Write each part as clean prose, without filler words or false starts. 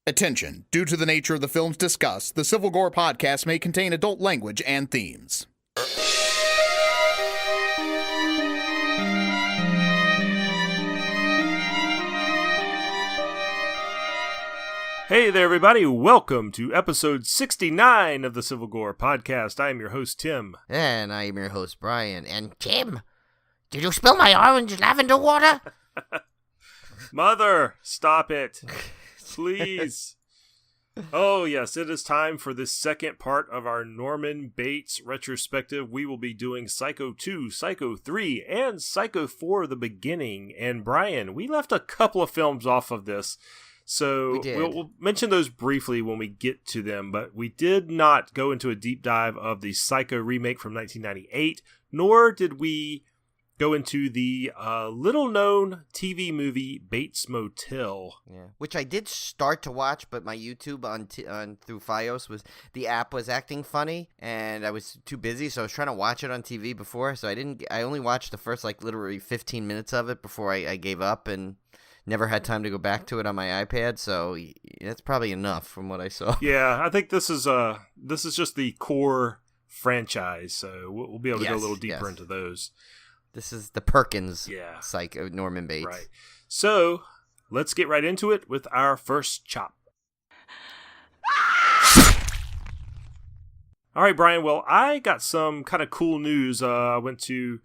Attention. Due to the nature of the films discussed, the Civil Gore podcast may contain adult language and themes. Hey there, everybody. Welcome to episode 69 of the Civil Gore podcast. I am your host, Tim. And I am your host, Brian. And Tim, did you spill my orange lavender water? Mother, stop it. Please. Oh, yes, it is time for this second part of our Norman Bates retrospective. We will be doing Psycho 2, Psycho 3, and Psycho 4, The Beginning. And Brian, we left a couple of films off of this. So we'll mention those briefly when we get to them, but we did not go into a deep dive of the Psycho remake from 1998, nor did we go into the little-known TV movie Bates Motel. Yeah, which I did start to watch, but my YouTube on through Fios the app was acting funny, and I was too busy, so I was trying to watch it on TV before, so I only watched the first literally 15 minutes of it before I gave up and never had time to go back to it on my iPad, so that's probably enough from what I saw. Yeah, I think this is just the core franchise, so we'll be able to go a little deeper into those. This is the Perkins Psycho Norman Bates. Right. So let's get right into it with our first chop. All right, Brian. Well, I got some kind of cool news. I went to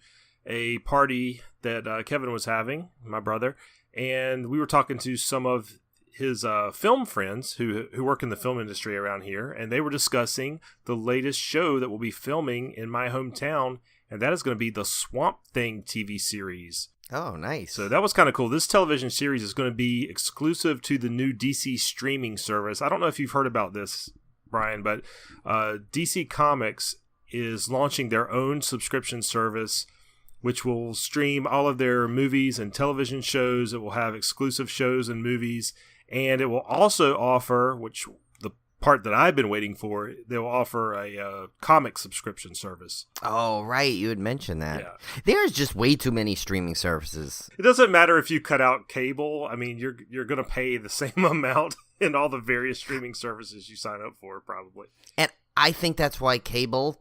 a party that Kevin was having, my brother, and we were talking to some of his film friends who work in the film industry around here, and they were discussing the latest show that we'll be filming in my hometown, and that is going to be the Swamp Thing TV series. Oh, nice. So that was kind of cool. This television series is going to be exclusive to the new DC streaming service. I don't know if you've heard about this, Brian, but DC Comics is launching their own subscription service, which will stream all of their movies and television shows. It will have exclusive shows and movies, and it will also offer, which the part that I've been waiting for, they will offer a comic subscription service. Oh, right. You had mentioned that. Yeah. There's just way too many streaming services. It doesn't matter if you cut out cable. I mean, you're going to pay the same amount in all the various streaming services you sign up for, probably. And I think that's why cable,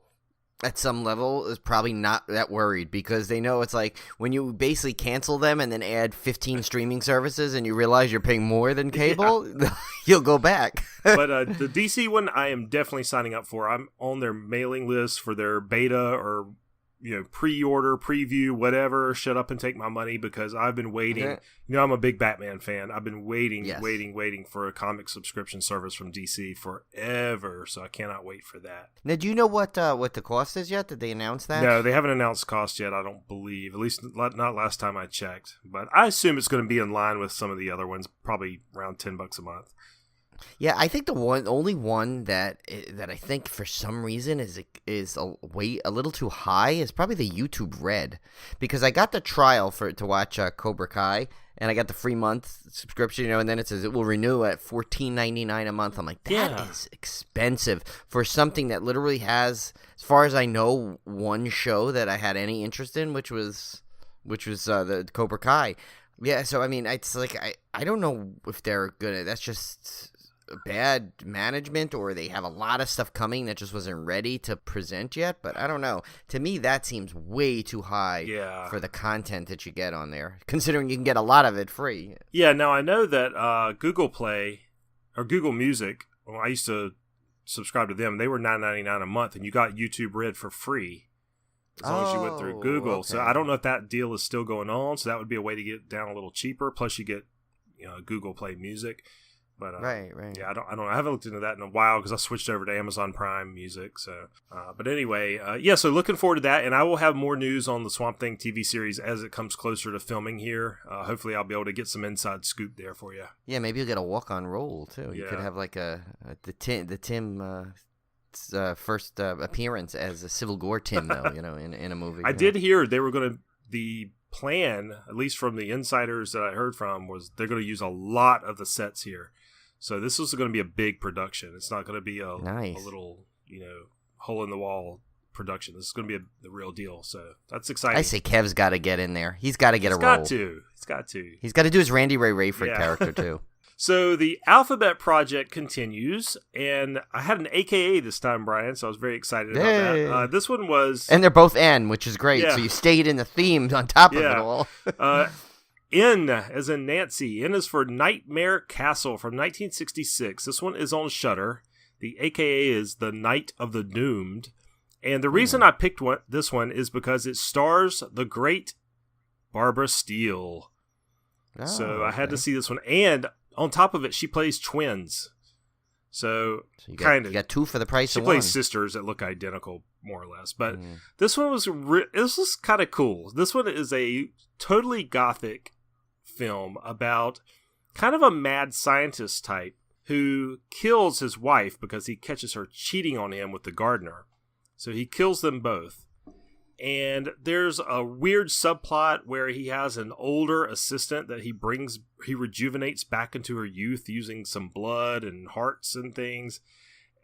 at some level, is probably not that worried, because they know it's like when you basically cancel them and then add 15 streaming services and you realize you're paying more than cable, you'll go back. But the DC one, I am definitely signing up for. I'm on their mailing list for their beta or pre-order, preview, whatever. Shut up and take my money, because I've been waiting. I'm a big Batman fan. I've been waiting for a comic subscription service from DC forever, so I cannot wait for that. Now, do you know what the cost is yet? Did they announce that? No, they haven't announced cost yet, I don't believe. At least not last time I checked. But I assume it's going to be in line with some of the other ones, probably around $10 a month. Yeah, I think the only one that I think for some reason is a little too high is probably the YouTube Red, because I got the trial to watch Cobra Kai, and I got the free month subscription, and then it says it will renew at $14.99 a month. I'm like, that is expensive for something that literally has, as far as I know, one show that I had any interest in, which was the Cobra Kai. Yeah, so I mean, it's like I don't know if they're good. That's just bad management, or they have a lot of stuff coming that just wasn't ready to present yet, but I don't know. To me, that seems way too high for the content that you get on there, considering you can get a lot of it free. Yeah, now I know that Google Play or Google Music, I used to subscribe to them. They were $9.99 a month, and you got YouTube Red for free as long as you went through Google. Okay. So I don't know if that deal is still going on, so that would be a way to get down a little cheaper, plus you get Google Play Music. But, right. Yeah, I don't know. I haven't looked into that in a while because I switched over to Amazon Prime Music. So, but anyway, so looking forward to that, and I will have more news on the Swamp Thing TV series as it comes closer to filming here. Hopefully, I'll be able to get some inside scoop there for you. Yeah, maybe you'll get a walk-on role too. You could have like the Tim first appearance as a Civil Gore Tim, though. In a movie. I did hear they were going to the plan, at least from the insiders that I heard from, was they're going to use a lot of the sets here. So this is going to be a big production. It's not going to be a little, hole in the wall production. This is going to be the real deal. So that's exciting. I say Kev's got to get in there. He's got to get a role. He's got to. He's got to do his Randy Ray Rayford character too. So the Alphabet Project continues, and I had an AKA this time, Brian, so I was very excited about that. This one was... And they're both N, which is great, Yeah. so you stayed in the theme on top of it Yeah. all. N, as in Nancy. N is for Nightmare Castle from 1966. This one is on Shudder. The AKA is The Night of the Doomed. And the reason I picked this one is because it stars the great Barbara Steele. So I had to see this one. And on top of it, she plays twins. So you kind of got two for the price of She one. plays sisters that look identical, more or less. But this one was this was kind of cool. This one is a totally gothic film about kind of a mad scientist type who kills his wife because he catches her cheating on him with the gardener. So he kills them both. And there's a weird subplot where he has an older assistant that he rejuvenates back into her youth using some blood and hearts and things.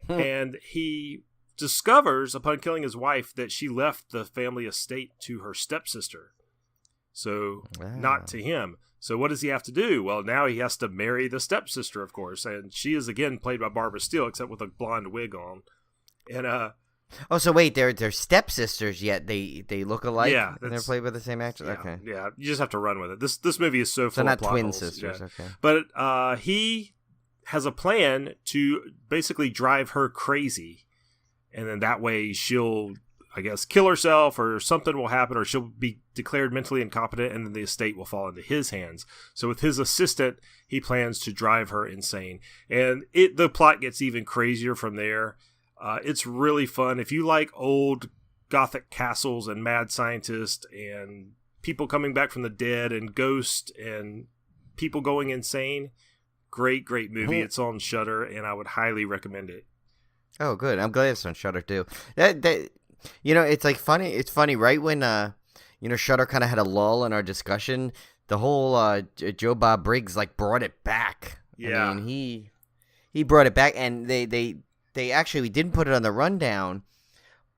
And he discovers, upon killing his wife, that she left the family estate to her stepsister. So, not to him. So what does he have to do? Well, now he has to marry the stepsister, of course. And she is, again, played by Barbara Steele, except with a blonde wig on. And, oh, so wait, they're stepsisters, yet they look alike? Yeah. And they're played by the same actors? Yeah, Okay. yeah, you just have to run with it. This movie is so full not of plot twin holes. sisters, Yeah. okay. But he has a plan to basically drive her crazy. And then that way she'll, I guess, kill herself or something will happen or she'll be declared mentally incompetent and then the estate will fall into his hands. So with his assistant, he plans to drive her insane. And the plot gets even crazier from there. It's really fun. If you like old gothic castles and mad scientists and people coming back from the dead and ghosts and people going insane, great movie. It's on Shudder, and I would highly recommend it. Oh, good. I'm glad it's on Shudder too. That it's like funny. It's funny, right when Shudder kind of had a lull in our discussion. The whole Joe Bob Briggs brought it back. Yeah, I mean, he brought it back, and they actually didn't put it on the rundown,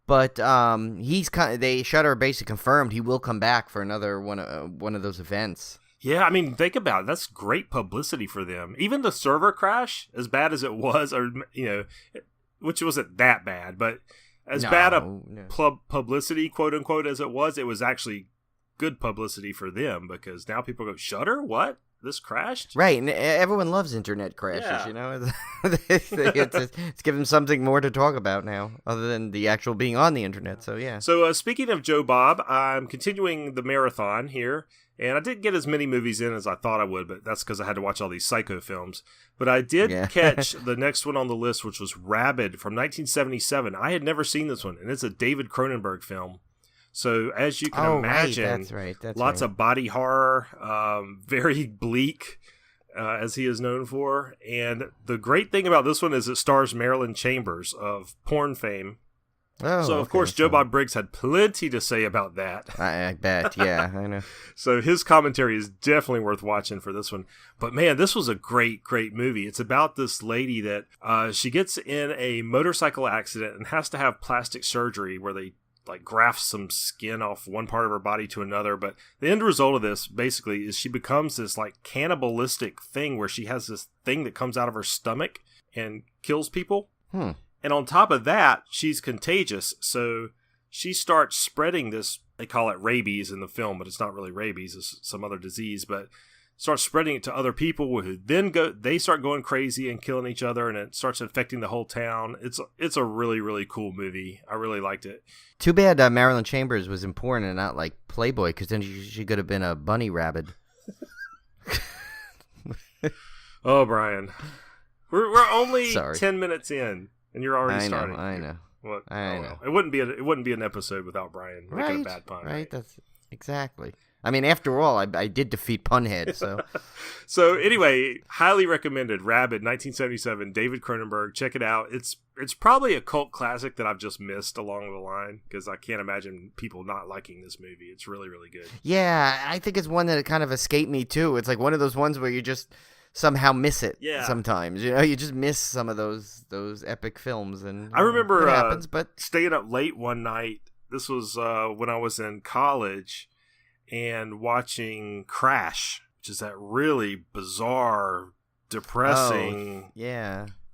but Shudder basically confirmed he will come back for another one of those events. Yeah, I mean, think about it. That's great publicity for them. Even the server crash, as bad as it was, or which wasn't that bad, but as bad a publicity, quote unquote, as it was actually good publicity for them because now people go, Shudder? What? This crashed? Right, and everyone loves internet crashes, It's given something more to talk about now, other than the actual being on the internet, so yeah. So speaking of Joe Bob, I'm continuing the marathon here, and I didn't get as many movies in as I thought I would, but that's because I had to watch all these Psycho films. But I did catch the next one on the list, which was Rabid from 1977. I had never seen this one, and it's a David Cronenberg film. So as you can imagine, that's lots of body horror, very bleak, as he is known for. And the great thing about this one is it stars Marilyn Chambers of porn fame. Oh, so, of course, Joe Bob Briggs had plenty to say about that. I bet, yeah, I know. So his commentary is definitely worth watching for this one. But, man, this was a great movie. It's about this lady that she gets in a motorcycle accident and has to have plastic surgery where they graft some skin off one part of her body to another. But the end result of this basically is she becomes this cannibalistic thing where she has this thing that comes out of her stomach and kills people. And on top of that, she's contagious. So she starts spreading this, they call it rabies in the film, but it's not really rabies, it's some other disease, but starts spreading it to other people who then they start going crazy and killing each other, and it starts affecting the whole town. It's a really cool movie. I really liked it. Too bad Marilyn Chambers was in porn and not Playboy, because then she could have been a bunny rabbit. Oh, Brian, we're only Sorry. 10 minutes in, and you're already starting. I know. What? I know. It wouldn't be an episode without Brian making a bad pun. Right. That's exactly. I mean, after all, I did defeat Punhead, so. So anyway, highly recommended. Rabid, 1977, David Cronenberg. Check it out. It's probably a cult classic that I've just missed along the line because I can't imagine people not liking this movie. It's really good. Yeah, I think it's one that kind of escaped me too. It's like one of those ones where you just somehow miss it. Yeah. Sometimes you just miss some of those epic films, and I remember it happens. But staying up late one night. This was when I was in college. And watching Crash, which is that really bizarre depressing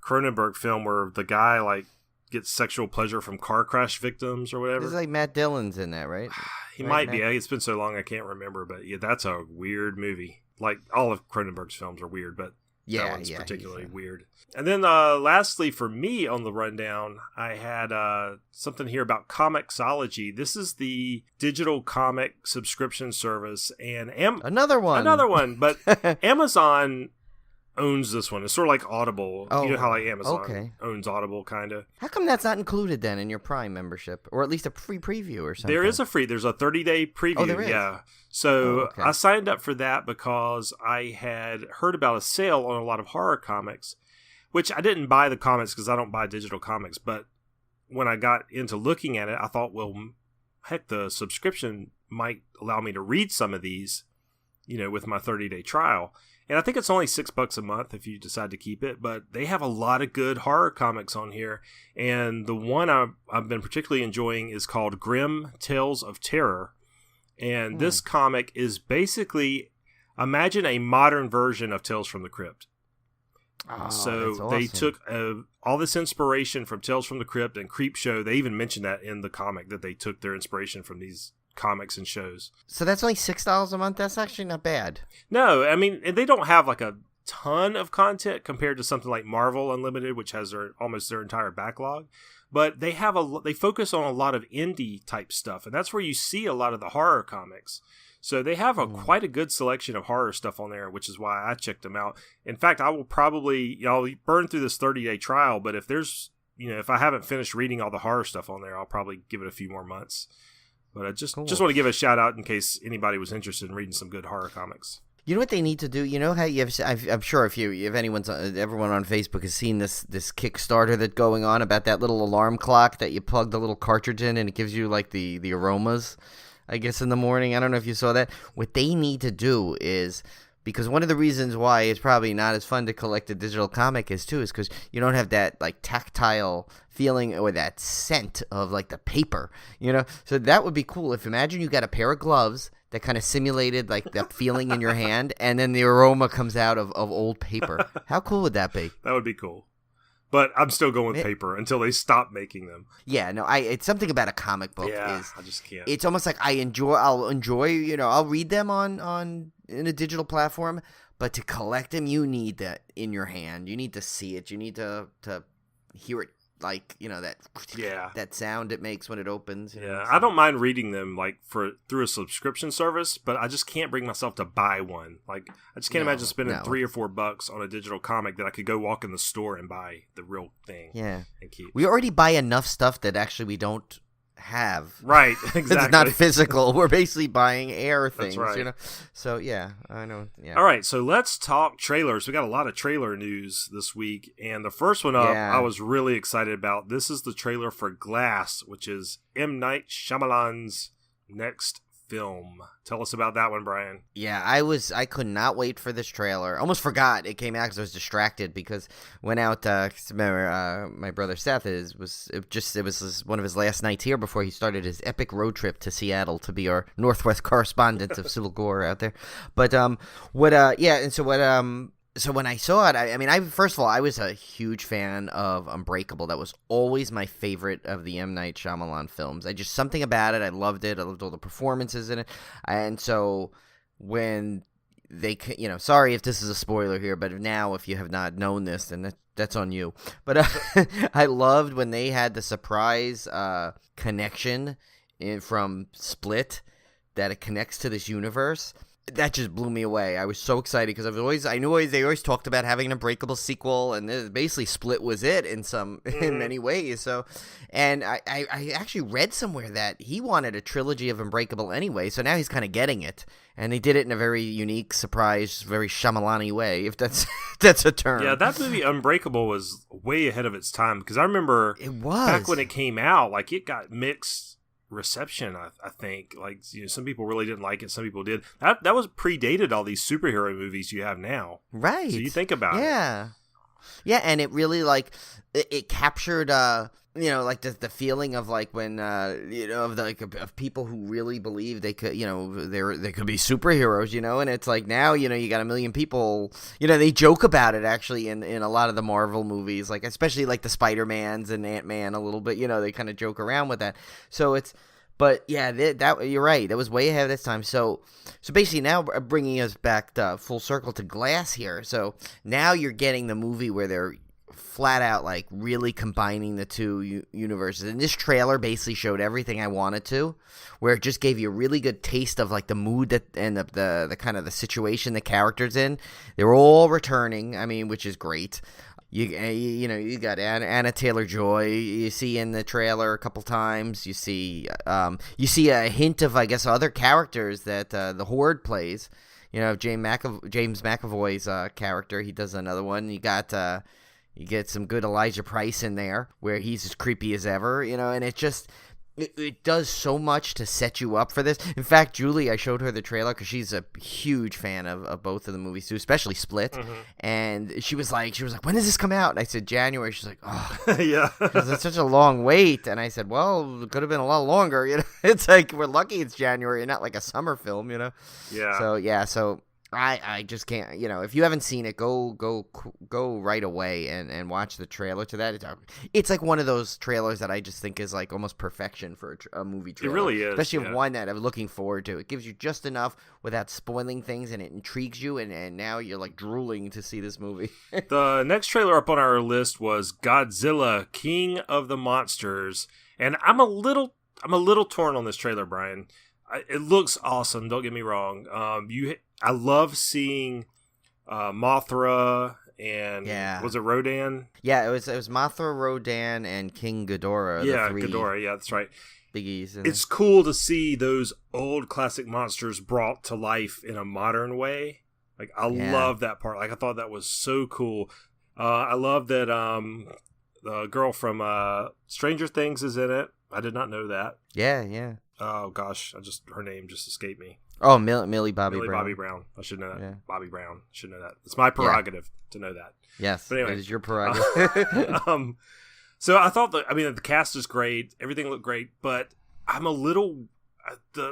Cronenberg film where the guy like gets sexual pleasure from car crash victims or whatever. It's like Matt Dillon's in that, right? He might be. It's been so long I can't remember, but yeah, that's a weird movie. Like all of Cronenberg's films are weird, but that one's particularly weird. And then lastly for me on the rundown, I had something here about Comixology. This is the digital comic subscription service, and another one, but Amazon owns this one. It's sort of like Audible. You know how like Amazon owns Audible, kind of. How come that's not included then in your Prime membership, or at least a free preview or something? There's a 30-day preview. Oh, there is? Yeah. So I signed up for that because I had heard about a sale on a lot of horror comics, which I didn't buy the comics because I don't buy digital comics. But when I got into looking at it, I thought, well, heck, the subscription might allow me to read some of these, with my 30-day trial. And I think it's only $6 a month if you decide to keep it, but they have a lot of good horror comics on here. And the one I've been particularly enjoying is called Grim Tales of Terror. And this comic is basically, imagine a modern version of Tales from the Crypt. Oh, so that's awesome. They took all this inspiration from Tales from the Crypt and Creepshow. They even mentioned that in the comic, that they took their inspiration from these comics and shows. So that's only $6 a month? That's actually not bad. No, I mean, and they don't have like a ton of content compared to something like Marvel Unlimited, which has almost their entire backlog. But they focus on a lot of indie type stuff, and that's where you see a lot of the horror comics. So they have quite a good selection of horror stuff on there, which is why I checked them out. In fact, I will probably I'll burn through this 30-day trial, but if there's if I haven't finished reading all the horror stuff on there, I'll probably give it a few more months. But I just want to give a shout out in case anybody was interested in reading some good horror comics. You know what they need to do? You know how I'm sure if everyone on Facebook has seen this Kickstarter that's going on about that little alarm clock that you plug the little cartridge in and it gives you like the aromas, I guess, in the morning. I don't know if you saw that. What they need to do is, because one of the reasons why it's probably not as fun to collect a digital comic is because you don't have that like tactile feeling or that scent of like the paper, So that would be cool. Imagine you got a pair of gloves that kind of simulated like that feeling in your hand, and then the aroma comes out of old paper. How cool would that be? That would be cool. But I'm still going with paper until they stop making them. Yeah, no, it's something about a comic book. Yeah, I just can't. It's almost like I'll enjoy, I'll read them in a digital platform, but to collect them, you need that in your hand. You need to see it. You need to hear it, like, that sound it makes when it opens. I don't mind reading them like through a subscription service, but I just can't bring myself to buy one. Like, I just can't imagine spending $3 or $4 on a digital comic that I could go walk in the store and buy the real thing. Yeah, and keep. We already buy enough stuff that actually we don't have. Right, exactly. It's not physical. We're basically buying air things. That's right. So yeah, I know. Yeah. All right, so let's talk trailers. We got a lot of trailer news this week, and the first one up, I was really excited about. This is the trailer for Glass, which is M. Night Shyamalan's next film. Tell us about that one, Brian. Yeah, I could not wait for this trailer. Almost forgot it came out because I was distracted because went out. Remember, my brother Seth it was one of his last nights here before he started his epic road trip to Seattle to be our Northwest correspondent of Civil Gore out there. But So when I saw it, first of all, I was a huge fan of Unbreakable. That was always my favorite of the M. Night Shyamalan films. Something about it, I loved it. I loved all the performances in it. And so when they, sorry if this is a spoiler here, but now if you have not known this, then that's on you. But I loved when they had the surprise connection from Split, that it connects to this universe. That just blew me away. I was so excited because they always talked about having an Unbreakable sequel, and basically Split was it in many ways. So, and I actually read somewhere that he wanted a trilogy of Unbreakable anyway. So now he's kind of getting it, and they did it in a very unique, surprise, very Shyamalan-y way, if that's a term. Yeah, that movie Unbreakable was way ahead of its time because I remember it was back when it came out. Like, it got mixed reception, I think. Like, some people really didn't like it, some people did. That was predated all these superhero movies you have now, right? So you think about it. Yeah, and it really it captured like the feeling of like when of people who really believe they could, they could be superheroes, and it's like now, you got a million people, they joke about it actually in a lot of the Marvel movies, like especially like the Spider-Mans and Ant-Man a little bit, they kind of joke around with that. So but yeah, that you're right, that was way ahead of its time. So basically now bringing us back to full circle to Glass here. So now you're getting the movie where they're flat out like really combining the two universes, and this trailer basically showed everything I wanted to, where it just gave you a really good taste of like the mood and the kind of the situation the characters in. They were all returning, which is great. You got Anna Taylor-Joy. You see in the trailer a couple times. You see a hint of, I guess, other characters that the Horde plays. James McAvoy's character. He does another one. You get some good Elijah Price in there, where he's as creepy as ever, and it just it does so much to set you up for this. In fact, Julie, I showed her the trailer because she's a huge fan of both of the movies too, especially Split. Mm-hmm. And she was like, when does this come out? And I said January. She's like, oh, yeah, because it's such a long wait. And I said, well, it could have been a lot longer. It's like we're lucky it's January, not like a summer film. Yeah. So I just can't, if you haven't seen it, go right away and watch the trailer to that. It's like one of those trailers that I just think is like almost perfection for a movie trailer. It really is. Especially one that I'm looking forward to. It gives you just enough without spoiling things, and it intrigues you, and now you're like drooling to see this movie. The next trailer up on our list was Godzilla, King of the Monsters. And I'm a little torn on this trailer, Brian. It looks awesome. Don't get me wrong. I love seeing Mothra and was it Rodan? Yeah, it was Mothra, Rodan, and King Ghidorah. Yeah, the three Ghidorah. Yeah, that's right. Biggies. It's cool to see those old classic monsters brought to life in a modern way. Like I love that part. Like I thought that was so cool. I love that the girl from Stranger Things is in it. I did not know that. Yeah. Oh gosh, her name just escaped me. Oh, Millie Bobby Brown. I should know that. Yeah. Bobby Brown. I should know that. It's my prerogative to know that. Yes, but anyway, it is your prerogative. So I thought the cast is great. Everything looked great, but I'm a little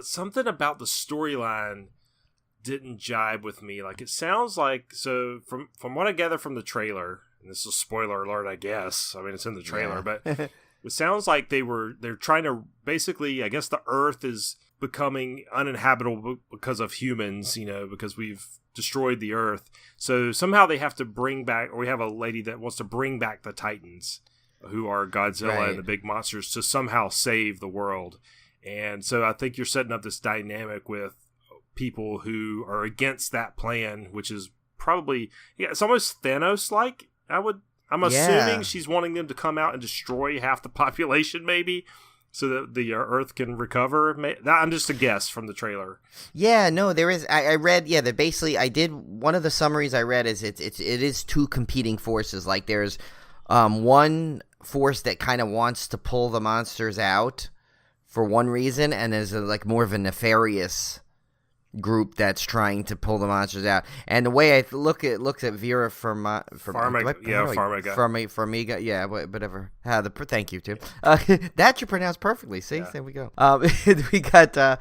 something about the storyline didn't jibe with me. Like it sounds like, so from what I gather from the trailer, and this is a spoiler alert, I guess. it's in the trailer, but it sounds like they're trying to basically, I guess the Earth is becoming uninhabitable because of humans, because we've destroyed the Earth. So somehow they have to bring back, or we have a lady that wants to bring back the Titans, who are Godzilla and the big monsters, to somehow save the world. And so I think you're setting up this dynamic with people who are against that plan, which is probably, it's almost Thanos-like. I'm assuming she's wanting them to come out and destroy half the population, maybe, so that the Earth can recover. I'm just a guess from the trailer. Yeah, no, there is. I read. Yeah, that basically I did. One of the summaries I read is it is two competing forces. Like there's one force that kind of wants to pull the monsters out for one reason, and there's like more of a nefarious group that's trying to pull the monsters out. And the way I looked at Vera Farmiga, whatever. Thank you, Tim. That you pronounced perfectly. See, there we go. We got, I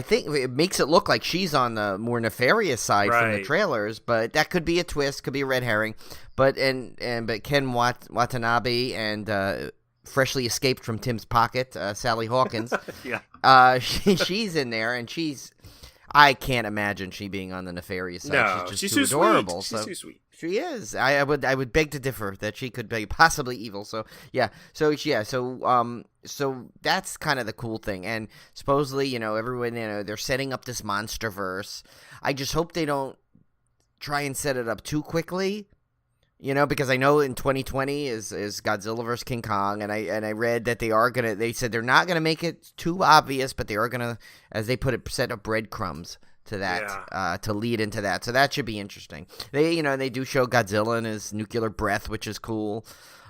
think it makes it look like she's on the more nefarious side from the trailers, but that could be a twist, could be a red herring. But Ken Watanabe and freshly escaped from Tim's pocket, Sally Hawkins. She's in there, and I can't imagine she being on the nefarious side. No, she's just too adorable. She's too sweet. She is. I would beg to differ that she could be possibly evil. So that's kind of the cool thing. And supposedly, everyone, they're setting up this monster verse. I just hope they don't try and set it up too quickly. Because I know in 2020 is Godzilla vs. King Kong, and I read that they said they're not gonna make it too obvious, but they are gonna, as they put it, set up breadcrumbs to that, to lead into that. So that should be interesting. They do show Godzilla and his nuclear breath, which is cool.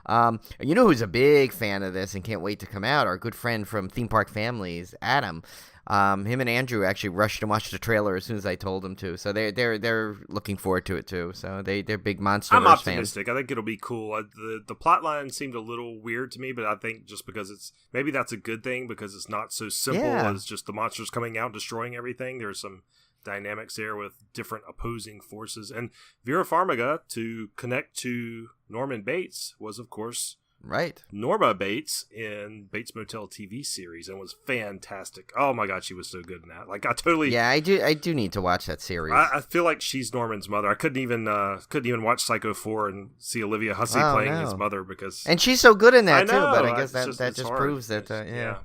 Who's a big fan of this and can't wait to come out? Our good friend from Theme Park Families, Adam. Him and Andrew actually rushed and watched the trailer as soon as I told them to. So they're looking forward to it too. So they're big Monsterverse fans. I'm optimistic. I think it'll be cool. The plot line seemed a little weird to me, but I think just because maybe that's a good thing because it's not so simple as just the monsters coming out and destroying everything. There's some dynamics there with different opposing forces. And Vera Farmiga, to connect to Norman Bates, was of course right. Norma Bates in Bates Motel TV series, and was fantastic. Oh my god, she was so good in that. Like I totally. Yeah, I do need to watch that series. I feel like she's Norman's mother. I couldn't even watch Psycho 4 and see Olivia Hussey playing his mother because. And she's so good in that I know, too. But I guess that just hard. proves that.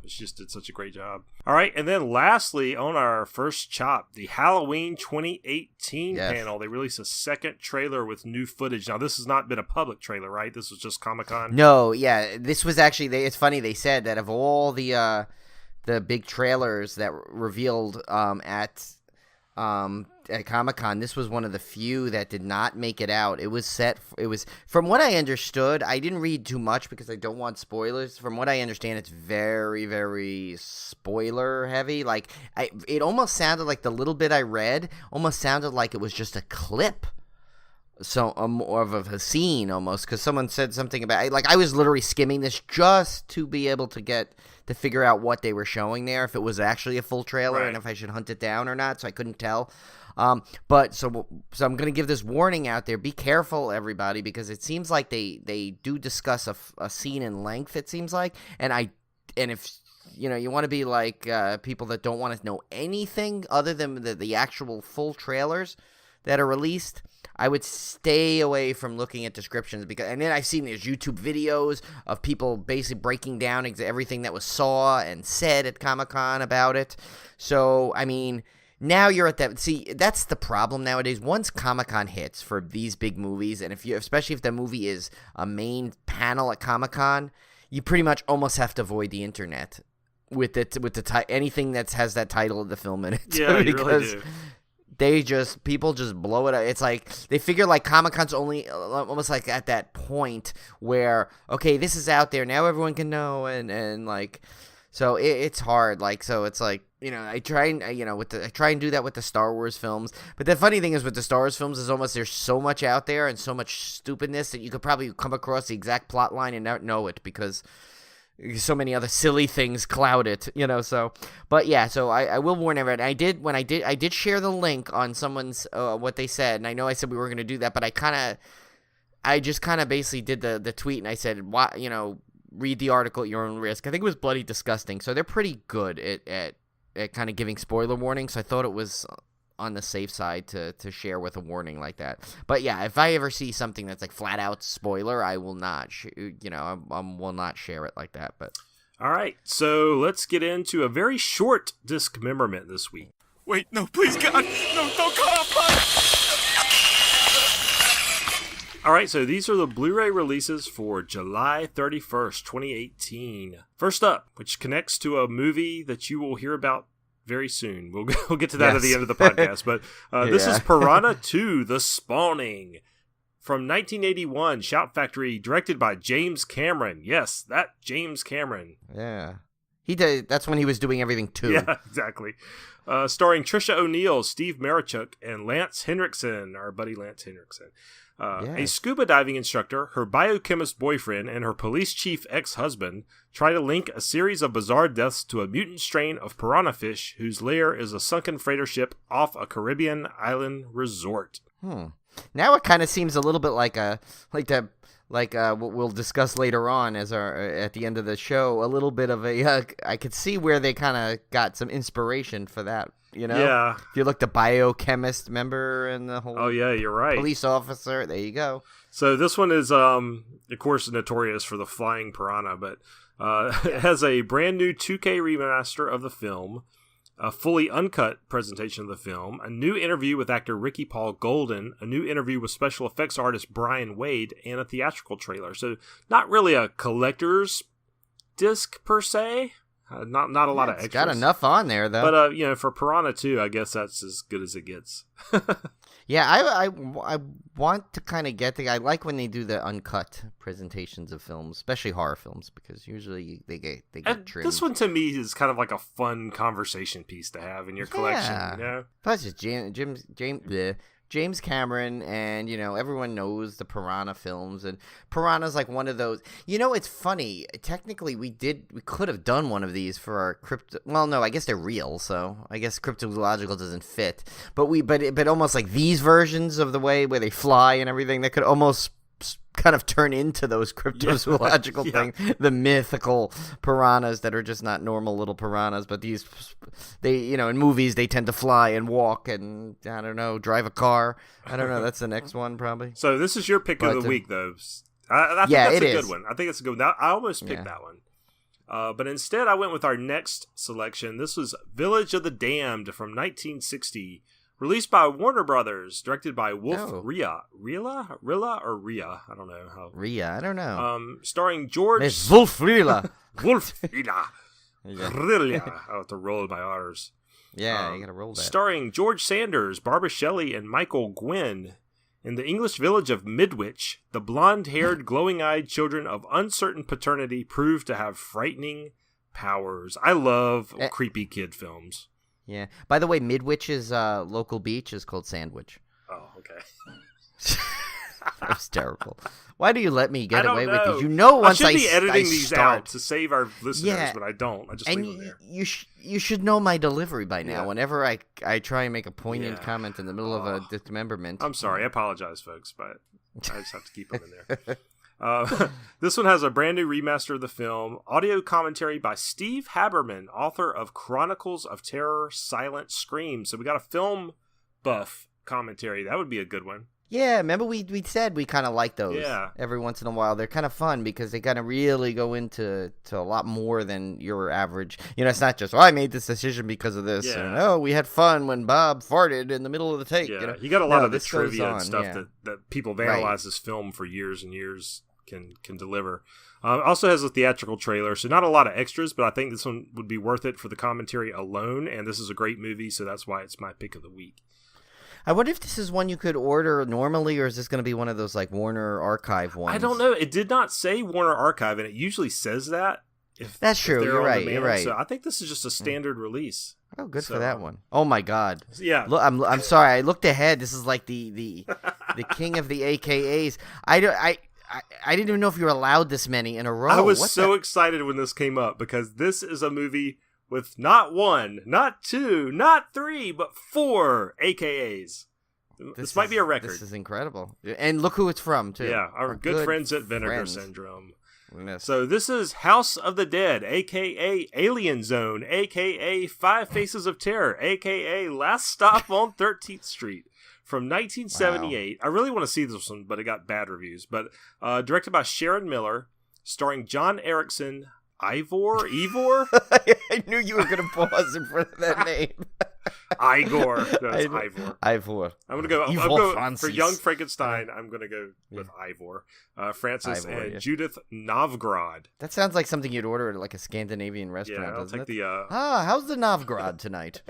She just did such a great job. All right, and then lastly on our first chop, the Halloween 2018 panel, they released a second trailer with new footage. Now this has not been a public trailer, right? This was just Comic-Con. No. Yeah, this was actually. It's funny they said that of all the big trailers that revealed at Comic-Con, this was one of the few that did not make it out. It was from what I understood. I didn't read too much because I don't want spoilers. From what I understand, it's very, very spoiler heavy. Like it almost sounded like the little bit I read almost sounded like it was just a clip. So more of a scene almost, because someone said something about I was literally skimming this just to be able to figure out what they were showing there, if it was actually a full trailer and if I should hunt it down or not. So I couldn't tell. But so I'm gonna give this warning out there: be careful, everybody, because it seems like they do discuss a scene in length. It seems like, and if you want to be like people that don't want to know anything other than the actual full trailers that are released, I would stay away from looking at descriptions and then I've seen these YouTube videos of people basically breaking down everything that was saw and said at Comic-Con about it. So, I mean, now you're at that. See, that's the problem nowadays. Once Comic-Con hits for these big movies, and especially if the movie is a main panel at Comic-Con, you pretty much almost have to avoid the internet with anything that has that title of the film in it. Yeah, you really do. People just blow it up. It's like they figure like Comic-Con's only almost like at that point where, okay, this is out there now, everyone can know, and like, so it's hard. Like, so it's like, I try and do that with the Star Wars films. But the funny thing is with the Star Wars films is almost there's so much out there and so much stupidness that you could probably come across the exact plot line and not know it because so many other silly things cloud it, so, but yeah, so I will warn everyone. I did share the link on someone's, what they said, and I know I said we were going to do that, but I just kind of basically did the tweet, and I said, read the article at your own risk. I think it was bloody disgusting, so they're pretty good at kind of giving spoiler warnings, so I thought it was on the safe side to share with a warning like that. But yeah, if I ever see something that's like flat out spoiler, I will not, I will not share it like that. But all right, so let's get into a very short dismemberment this week. Wait, no, please, God, no, don't call up. All right, so these are the Blu-ray releases for July 31st, 2018. First up, which connects to a movie that you will hear about very soon. We'll get to that at the end of the podcast. But this is Piranha 2, The Spawning. From 1981, Shout Factory, directed by James Cameron. Yes, that James Cameron. Yeah. He did. That's when he was doing everything too. Yeah, exactly. Starring Trisha O'Neill, Steve Marichuk, and Lance Henriksen, our buddy Lance Henriksen. A scuba diving instructor, her biochemist boyfriend, and her police chief ex-husband try to link a series of bizarre deaths to a mutant strain of piranha fish whose lair is a sunken freighter ship off a Caribbean island resort. Now it kind of seems a little bit like what we'll discuss later on as at the end of the show. A little bit of a I could see where they kind of got some inspiration for that. Yeah. If you look the biochemist, remember, and the whole. Oh yeah, you're right. Police officer. There you go. So this one is, of course, notorious for the flying piranha, but it has a brand new 2K remaster of the film, a fully uncut presentation of the film, a new interview with actor Ricky Paul Golden, a new interview with special effects artist Brian Wade, and a theatrical trailer. So not really a collector's disc per se. Not a lot of extras. Got enough on there though. But for Piranha 2, I guess that's as good as it gets. Yeah, I want to kind of get I like when they do the uncut presentations of films, especially horror films, because usually they get trimmed. This one to me is kind of like a fun conversation piece to have in your collection, you know? Plus it's James Cameron, and everyone knows the Piranha films, and Piranha's like one of those. It's funny. Technically, we could have done one of these for our crypto. Well, no, I guess they're real, so I guess cryptozoological doesn't fit. But almost like these versions of the way where they fly and everything, that could almost kind of turn into those cryptozoological things, the mythical piranhas that are just not normal little piranhas, but they in movies they tend to fly and walk and I don't know, drive a car. I don't know. That's the next one probably. So this is your pick of the week, though. I think that's a good one. I think it's a good one. I almost picked that one. But instead I went with our next selection. This was Village of the Damned from 1960. Released by Warner Brothers, directed by Wolf Rilla, or Ria? I don't know how. Ria, I don't know. Starring George. It's Wolf Rilla. Wolf Rilla. Rilla. I have to roll my R's. Yeah, you gotta roll that. Starring George Sanders, Barbara Shelley, and Michael Gwynn. In the English village of Midwich, the blonde-haired, glowing-eyed children of uncertain paternity prove to have frightening powers. I love creepy kid films. Yeah. By the way, Midwich's local beach is called Sandwich. Oh, okay. That's terrible. Why do you let me get away with these? Once I should be editing these out to save our listeners, but I don't. I just leave them there. You should know my delivery by now. Yeah. Whenever I try and make a poignant comment in the middle of a dismemberment. I'm sorry. I apologize, folks, but I just have to keep them in there. This one has a brand new remaster of the film, audio commentary by Steve Haberman, author of Chronicles of Terror, Silent Scream. So we got a film buff commentary. That would be a good one. Yeah, remember we said we kind of like those every once in a while. They're kind of fun because they kind of really go into a lot more than your average. It's not just, I made this decision because of this. Yeah. And, we had fun when Bob farted in the middle of the take. Yeah, you got a lot of the trivia and stuff that people have analyzed this film for years and years can deliver. Also has a theatrical trailer, so not a lot of extras, but I think this one would be worth it for the commentary alone, and this is a great movie, so that's why it's my pick of the week. I wonder if this is one you could order normally, or is this going to be one of those like Warner Archive ones? I don't know. It did not say Warner Archive, and it usually says that. That's true. You're right. So I think this is just a standard release. Oh, good for that one. Oh my God. Yeah. Look, I'm sorry. I looked ahead. This is like the king of the AKAs. I didn't even know if you were allowed this many in a row. I was so excited when this came up because this is a movie with not one, not two, not three, but 4 AKAs. This might be a record. This is incredible. And look who it's from, too. Yeah, our good friends at Vinegar Syndrome. Yes. So this is House of the Dead, a.k.a. Alien Zone, a.k.a. Five Faces of Terror, a.k.a. Last Stop on 13th Street. From 1978. Wow. I really want to see this one, but it got bad reviews. But directed by Sharon Miller, starring John Erickson, Ivor? I knew you were going to pause in front of that name. Igor. No, it's Ivor. Ivor. I'm going to go for Young Frankenstein. I'm going to go with Ivor. Francis Ivor, and Judith Novgorod. That sounds like something you'd order at like a Scandinavian restaurant. Yeah, I'll take the. How's the Novgorod tonight?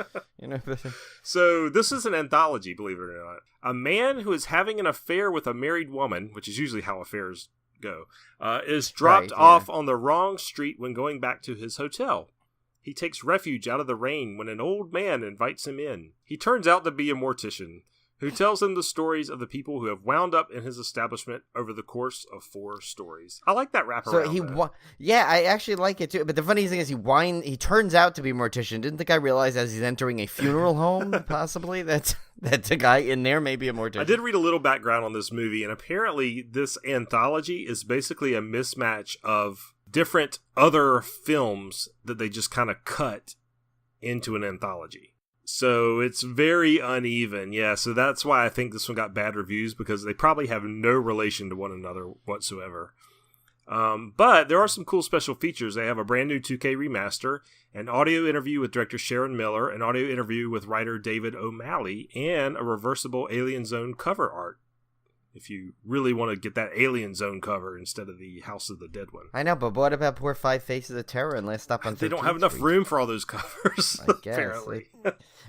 So this is an anthology, believe it or not. A man who is having an affair with a married woman, which is usually how affairs go, is dropped off on the wrong street when going back to his hotel. He takes refuge out of the rain when an old man invites him in. He turns out to be a mortician who tells him the stories of the people who have wound up in his establishment over the course of 4 stories. I like that wraparound. Yeah, I actually like it too. But the funny thing is, he turns out to be a mortician. Didn't the guy realize as he's entering a funeral home, possibly that the guy in there may be a mortician? I did read a little background on this movie, and apparently this anthology is basically a mismatch of different other films that they just kind of cut into an anthology. So it's very uneven. Yeah, so that's why I think this one got bad reviews, because they probably have no relation to one another whatsoever. But there are some cool special features. They have a brand new 2K remaster, an audio interview with director Sharon Miller, an audio interview with writer David O'Malley, and a reversible Alien Zone cover art. if you really want to get that Alien Zone cover instead of the House of the Dead one. I know, but what about poor Five Faces of Terror and Last Stop on 13th They don't have enough Street? room for all those covers, I guess. apparently.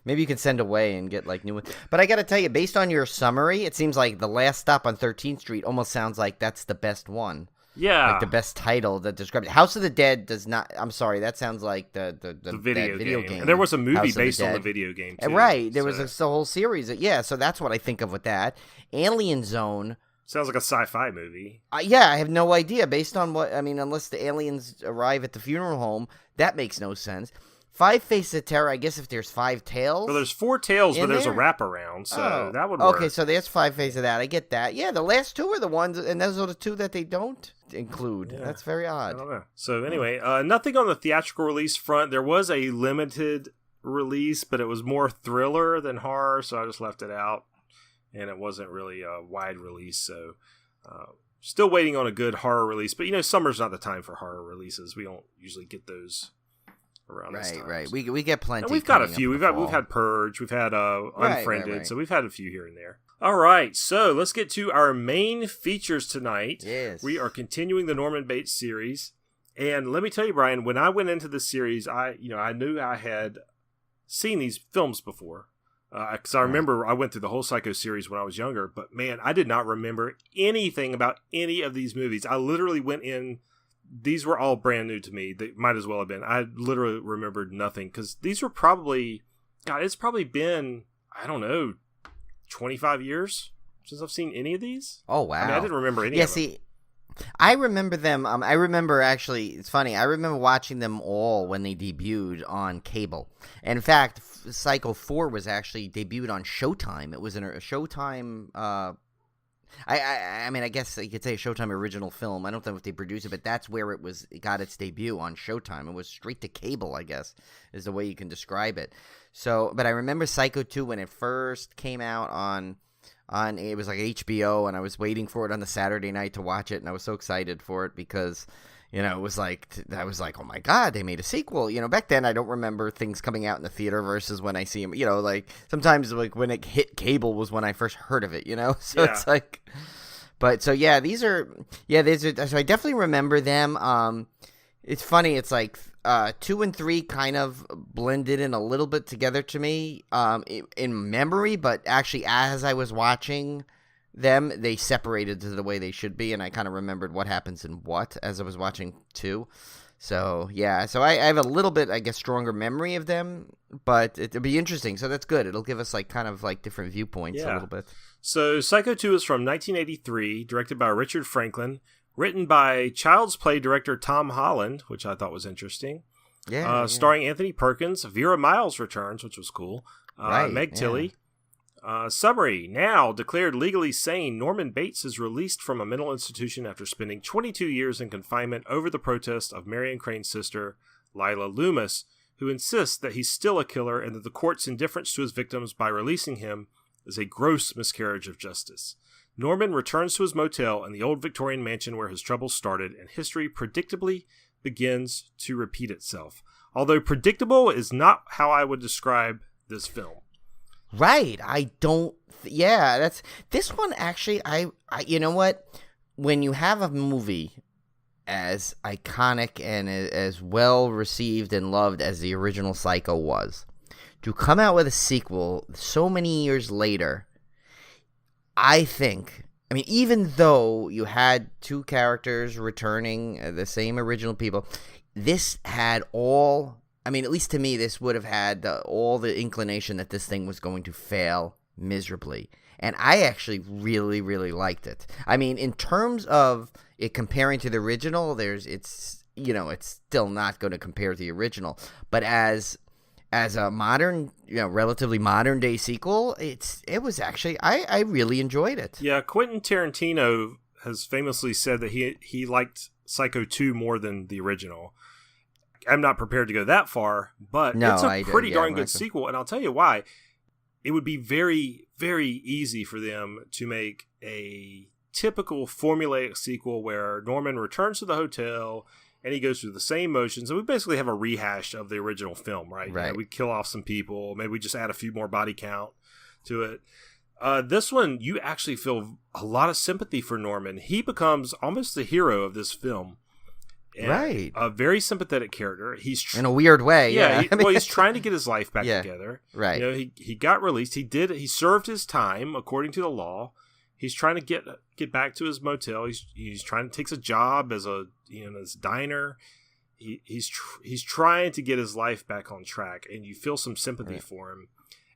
Maybe you can send away and get like new ones. But I got to tell you, based on your summary, it seems like The Last Stop on 13th Street almost sounds like that's the best one. Yeah. Like the best title that describes it. House of the Dead does not. I'm sorry, that sounds like the video game. game. And there was a movie House of the based on the Dead. video game, too. Right. There was a whole series. Yeah, so that's what I think of with that. Alien Zone. Sounds like a sci-fi movie. Yeah, I have no idea. Based on what, I mean, unless the aliens arrive at the funeral home, that makes no sense. Five Faces of Terror, I guess if there's 5 tails. Well, there's 4 tails, but there's a there? wraparound, so that would work. Okay, so there's 5 Faces of that. I get that. Yeah, the last 2 are the ones, and those are the 2 that they don't include. Yeah. That's very I odd. don't know. So anyway, nothing on the theatrical release front. There was a limited release, but it was more thriller than horror, so I just left it out. And it wasn't really a wide release, so still waiting on a good horror release. But, summer's not the time for horror releases. We don't usually get those around this time. Right. We get plenty. And we've got a coming few. up in the We've fall. had Purge. We've had Unfriended. right. So we've had a few here and there. All right. So let's get to our main features tonight. Yes. We are continuing the Norman Bates series. And let me tell you, Brian, when I went into this series, I knew I had seen these films before. Because I remember I went through the whole Psycho series when I was younger. But man, I did not remember anything about any of these movies. I literally went in. These were all brand new to me. They might as well have been. I literally remembered nothing because these were probably, God, it's probably been, I don't know, 25 years since I've seen any of these. Oh, wow. I mean, I didn't remember any Yeah, of them. see, I remember them. I remember actually, it's funny. I remember watching them all when they debuted on cable. And in fact, Psycho 4 was actually debuted on Showtime. It was in a Showtime. I mean, I guess you could say a Showtime original film. I don't know if they produced it, but that's where it got its debut on Showtime. It was straight to cable, I guess, is the way you can describe it. So, but I remember Psycho 2 when it first came out on it was like HBO, and I was waiting for it on the Saturday night to watch it, and I was so excited for it because, it was like, I was like, oh my God, they made a sequel. Back then I don't remember things coming out in the theater versus when I see them, like sometimes like when it hit cable was when I first heard of it, so Yeah. it's like, but so yeah, so I definitely remember them. It's funny. It's like 2 and 3 kind of blended in a little bit together to me in memory, but actually as I was watching them, they separated to the way they should be, and I kind of remembered what happens in what as I was watching 2. So yeah, so I have a little bit, I guess, stronger memory of them, but it'll be interesting. So that's good. It'll give us like kind of like different viewpoints a little bit. So Psycho 2 is from 1983, directed by Richard Franklin, written by Child's Play director Tom Holland, which I thought was interesting. Yeah, Starring Anthony Perkins. Vera Miles returns, which was cool. Right, Meg Tilly. Summary. Now declared legally sane, Norman Bates is released from a mental institution after spending 22 years in confinement over the protest of Marion Crane's sister, Lila Loomis, who insists that he's still a killer and that the court's indifference to his victims by releasing him is a gross miscarriage of justice. Norman returns to his motel in the old Victorian mansion where his troubles started, and history predictably begins to repeat itself. Although predictable is not how I would describe this film. Right. That's this one actually. I you know what? When you have a movie as iconic and as well received and loved as the original Psycho was, to come out with a sequel so many years later, I think. I mean, even though you had 2 characters returning, the same original people, this had all. I mean, at least to me, this would have had all the inclination that this thing was going to fail miserably. And I actually really, really liked it. I mean, in terms of it comparing to the original, it's still not going to compare to the original. But as a modern, relatively modern day sequel, it was actually, I really enjoyed it. Yeah, Quentin Tarantino has famously said that he liked Psycho 2 more than the original. I'm not prepared to go that far, but it's a pretty darn good sequel, and I'll tell you why. It would be very, very easy for them to make a typical formulaic sequel where Norman returns to the hotel and he goes through the same motions, and we basically have a rehash of the original film, right? Right. We kill off some people, maybe we just add a few more body count to it. This one, you actually feel a lot of sympathy for Norman. He becomes almost the hero of this film. And right. A very sympathetic character. He's in a weird way. Yeah. I mean, He's trying to get his life back together. Right. You know, he got released. He served his time according to the law. He's trying to get back to his motel. He's trying to take a job as this diner. He's trying to get his life back on track, and you feel some sympathy for him.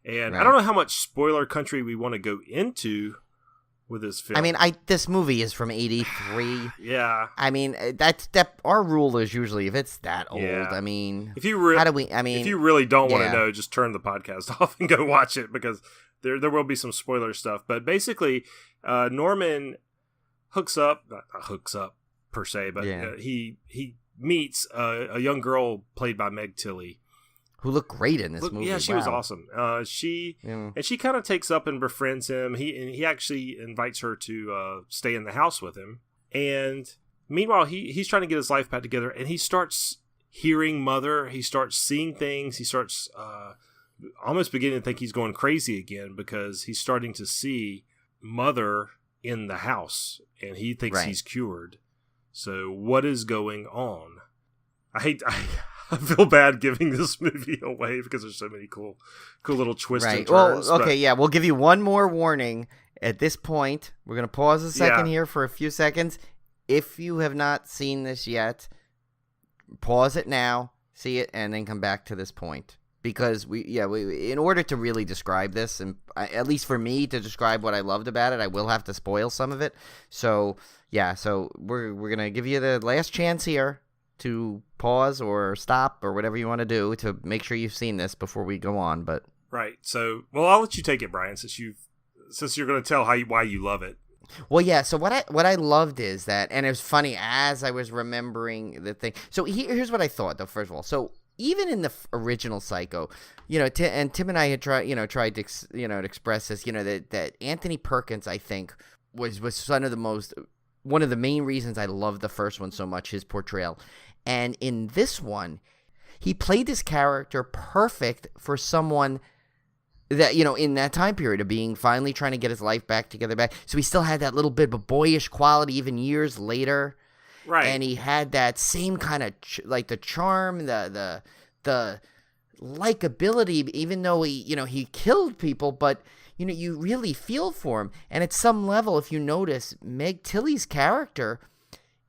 And I don't know how much spoiler country we want to go into with this film. I mean, this movie is from '83. Yeah. I mean, our rule is usually if it's that old. Yeah. I mean, if you really don't want to know, just turn the podcast off and go watch it, because there will be some spoiler stuff. But basically, Norman not hooks up per se, but he meets a young girl played by Meg Tilly, who looked great in this movie. Yeah, she was awesome. She kind of takes up and befriends him. He actually invites her to stay in the house with him. And meanwhile, he's trying to get his life back together, and he starts hearing Mother. He starts seeing things. He starts almost beginning to think he's going crazy again, because he's starting to see Mother in the house, and he thinks he's cured. So what is going on? I feel bad giving this movie away because there's so many cool little twists and turns. Well, okay, we'll give you one more warning at this point. We're going to pause a second here for a few seconds. If you have not seen this yet, pause it now, see it, and then come back to this point. Because we in order to really describe this, and at least for me to describe what I loved about it, I will have to spoil some of it. So we're gonna give you the last chance here to pause or stop or whatever you want to do to make sure you've seen this before we go on. But right, so I'll let you take it, Brian, since you're going to tell why you love it. Well, yeah. So what I loved is that, and it was funny as I was remembering the thing. So here's what I thought, though. First of all, so even in the original Psycho, and Tim and I had tried to express this, that Anthony Perkins, I think, was one of the main reasons I love the first one so much, his portrayal. And in this one, he played this character perfect for someone that, in that time period of being finally trying to get his life back together. So he still had that little bit of a boyish quality even years later. Right. And he had that same kind of like the charm, the likability, even though he killed people, but you really feel for him. And at some level, if you notice, Meg Tilly's character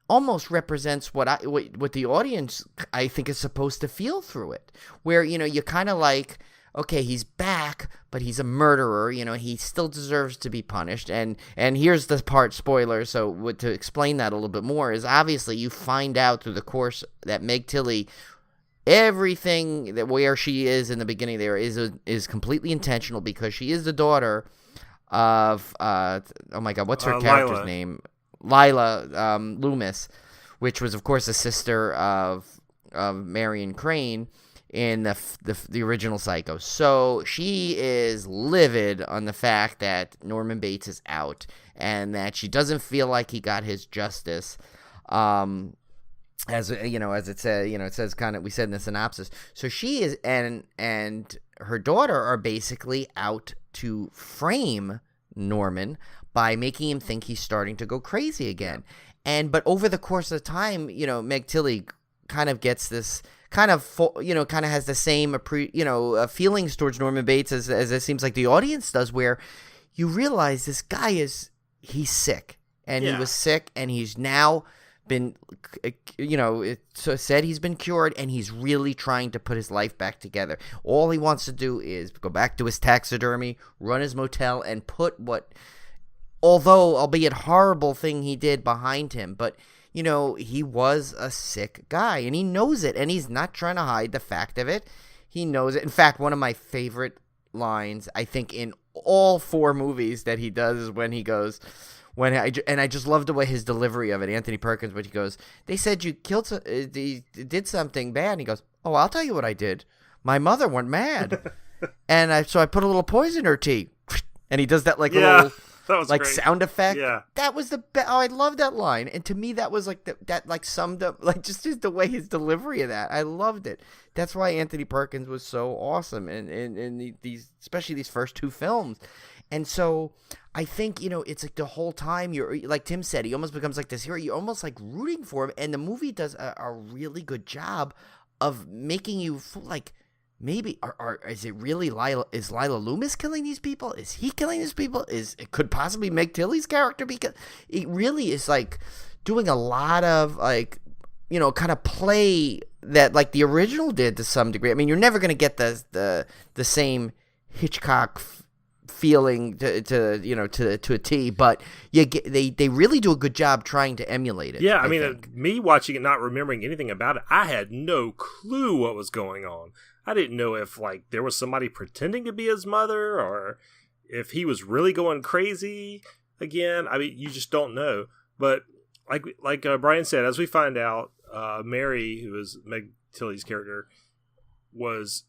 almost represents what the audience, I think, is supposed to feel through it. Where, you kind of like, okay, he's back, but he's a murderer. He still deserves to be punished. And here's the part, spoiler, so to explain that a little bit more, is obviously you find out through the course that Meg Tilly, everything that where she is in the beginning there is completely intentional, because she is the daughter of oh my god, what's her character's name? Lila Loomis, which was of course the sister of Marion Crane in the original Psycho. So she is livid on the fact that Norman Bates is out and that she doesn't feel like he got his justice. As it says, it says kind of, we said in the synopsis. So she is, and her daughter are basically out to frame Norman by making him think he's starting to go crazy again. But over the course of time, Meg Tilly kind of gets this kind of has the same feelings towards Norman Bates as it seems like the audience does, where you realize this guy he's sick, and he was sick, and he's now been, said he's been cured, and he's really trying to put his life back together. All he wants to do is go back to his taxidermy, run his motel, and put what, although albeit horrible thing he did behind him, but he was a sick guy, and he knows it, and he's not trying to hide the fact of it. He knows it. In fact, one of my favorite lines, I think, in all 4 movies that he does is when he goes, and I just love the way his delivery of it, Anthony Perkins, when he goes, they said you did something bad, and he goes, oh, I'll tell you what I did. My mother went mad, and so I put a little poison in her tea, and he does that like a little, that was like great. Sound effect. Yeah, that was the best. Oh, I love that line, and to me that was like that like summed up like just the way his delivery of that. I loved it. That's why Anthony Perkins was so awesome in these, especially these first 2 films. And so I think, it's like the whole time you're, like Tim said, he almost becomes like this hero. You're almost like rooting for him. And the movie does a really good job of making you feel like, maybe is it really Lila Loomis killing these people? Is he killing these people? It could possibly Meg Tilly's character, because it really is like doing a lot of like, kind of play that like the original did to some degree. I mean, you're never going to get the same Hitchcock feeling to a T, but they really do a good job trying to emulate it. Yeah, I mean, me watching it, not remembering anything about it, I had no clue what was going on. I didn't know if like there was somebody pretending to be his mother, or if he was really going crazy again. I mean, you just don't know. But like Brian said, as we find out, Mary, who is Meg Tilly's character, was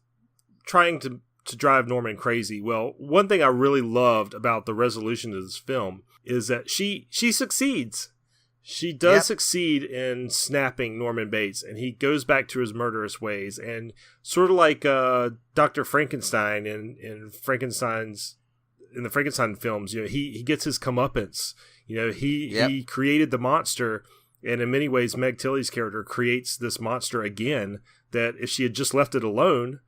trying to drive Norman crazy. Well, one thing I really loved about the resolution of this film is that she succeeds. She does succeed in snapping Norman Bates, and he goes back to his murderous ways. And sort of like Dr. Frankenstein in the Frankenstein films, he gets his comeuppance. He created the monster, and in many ways, Meg Tilly's character creates this monster again that if she had just left it alone,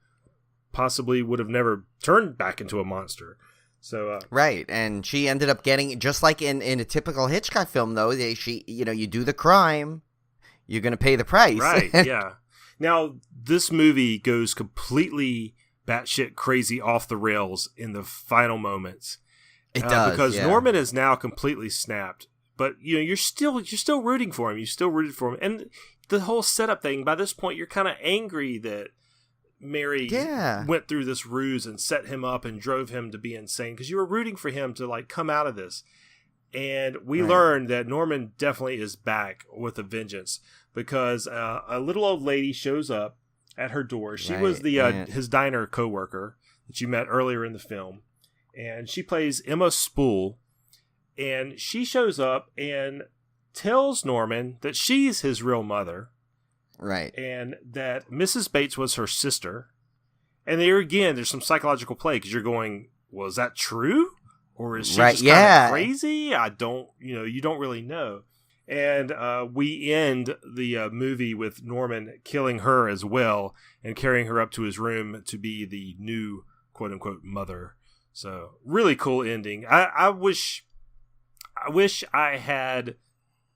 possibly would have never turned back into a monster. So right, and she ended up getting, just like in a typical Hitchcock film, though, you do the crime, you're going to pay the price. Right, yeah. Now, this movie goes completely batshit crazy off the rails in the final moments. It does, because Norman is now completely snapped. But you're still rooting for him. You still rooted for him, and the whole setup thing. By this point, you're kind of angry that Mary went through this ruse and set him up and drove him to be insane, because you were rooting for him to like come out of this. And we learned that Norman definitely is back with a vengeance, because a little old lady shows up at her door. She was his diner coworker that you met earlier in the film, and she plays Emma Spool. And she shows up and tells Norman that she's his real mother. Right. And that Mrs. Bates was her sister. And there again, there's some psychological play, because you're going, well, is that true? Or is she just kind of crazy? You don't really know. And we end the movie with Norman killing her as well and carrying her up to his room to be the new quote unquote mother. So really cool ending. I wish I had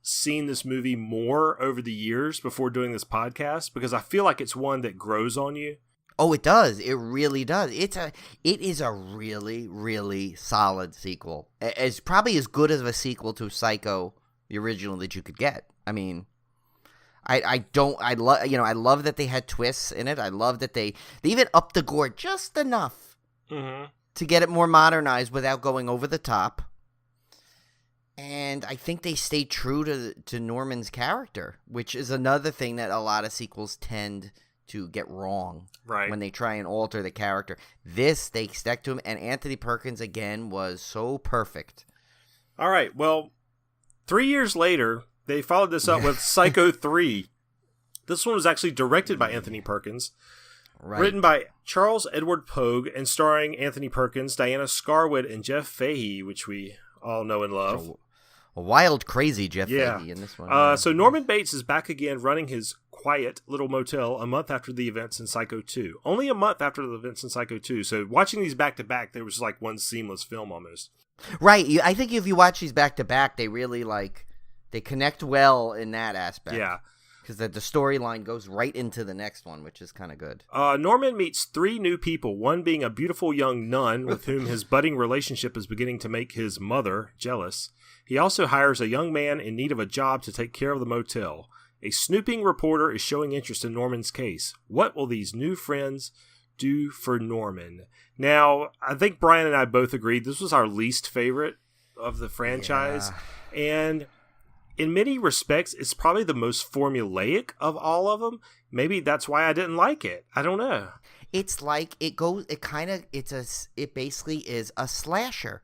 seen this movie more over the years before doing this podcast, because I feel like it's one that grows on you. Oh, it does. It really does. It is a really, really solid sequel. It's probably as good as a sequel to Psycho, the original, that you could get. I mean, I love that they had twists in it. I love that they even upped the gore just enough to get it more modernized without going over the top. And I think they stay true to Norman's character, which is another thing that a lot of sequels tend to get wrong. Right. When they try and alter the character. This, they stuck to him, and Anthony Perkins, again, was so perfect. All right, well, 3 years later, they followed this up with Psycho 3. This one was actually directed by Anthony Perkins. Right. Written by Charles Edward Pogue, and starring Anthony Perkins, Diana Scarwood, and Jeff Fahey, which we all know and love. A wild, crazy Jeff Fahey in this one. So Norman Bates is back again running his quiet little motel a month after the events in Psycho 2. Only a month after the events in Psycho 2. So watching these back to back, there was like one seamless film almost. Right. I think if you watch these back to back, they really they connect well in that aspect. Yeah. Because the storyline goes right into the next one, which is kind of good. Norman meets 3 new people, one being a beautiful young nun with whom his budding relationship is beginning to make his mother jealous. He also hires a young man in need of a job to take care of the motel. A snooping reporter is showing interest in Norman's case. What will these new friends do for Norman? Now, I think Brian and I both agreed this was our least favorite of the franchise. Yeah. And in many respects, it's probably the most formulaic of all of them. Maybe that's why I didn't like it. I don't know. It's like it basically is a slasher.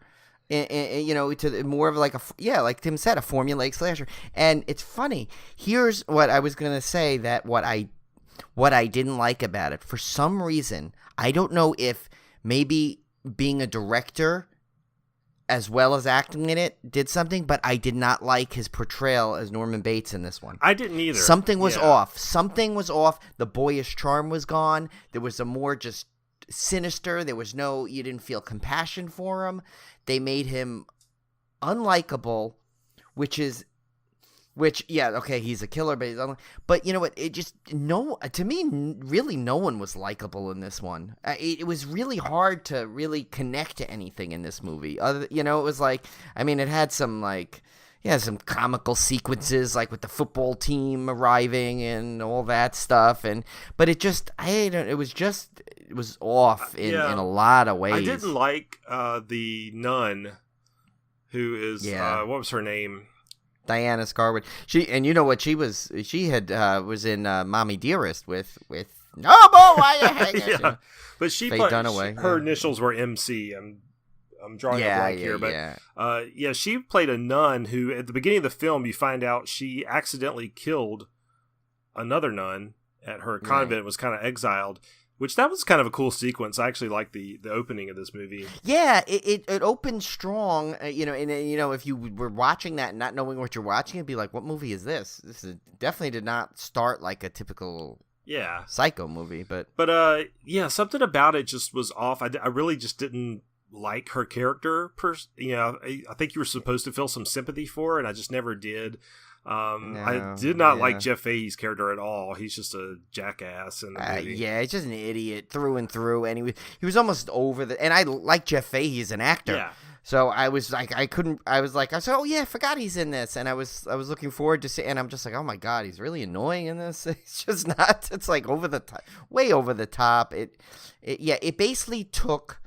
To more of like like Tim said, a formulaic slasher. And it's funny. Here's what I was gonna say, that what I didn't like about it. For some reason, I don't know if maybe being a director as well as acting in it, did something, but I did not like his portrayal as Norman Bates in this one. I didn't either. Something was off. Something was off. The boyish charm was gone. There was a more just sinister. There was no, you didn't feel compassion for him. They made him unlikable, he's a killer, but you know what? It just, to me, really no one was likable in this one. It was really hard to really connect to anything in this movie. It was like, I mean, it had some some comical sequences, like with the football team arriving and all that stuff, but it just, it was off in a lot of ways. I didn't like the nun, who is what was her name? Diana Scarwood. She was in Mommy Dearest with no more why you hanging. But she Faye Dunaway. her initials were MC. I'm drawing a blank here, but she played a nun who, at the beginning of the film, you find out she accidentally killed another nun at her convent, was kind of exiled. Which, that was kind of a cool sequence. I actually like the opening of this movie. Yeah, it opened strong, and if you were watching that and not knowing what you're watching, it'd be like, what movie is this? This definitely did not start like a typical Psycho movie. But something about it just was off. I really just didn't like her character. I think you were supposed to feel some sympathy for her, and I just never did. I did not like Jeff Fahey's character at all. He's just a jackass in the movie. He's just an idiot through and through, and he was almost over and I like Jeff Fahey as an actor. Yeah. So I was like, I said, oh yeah, I forgot he's in this, and I was looking forward to see, and I'm just like, oh my god, he's really annoying in this. It's just not. It's like over the top, way over the top. It basically took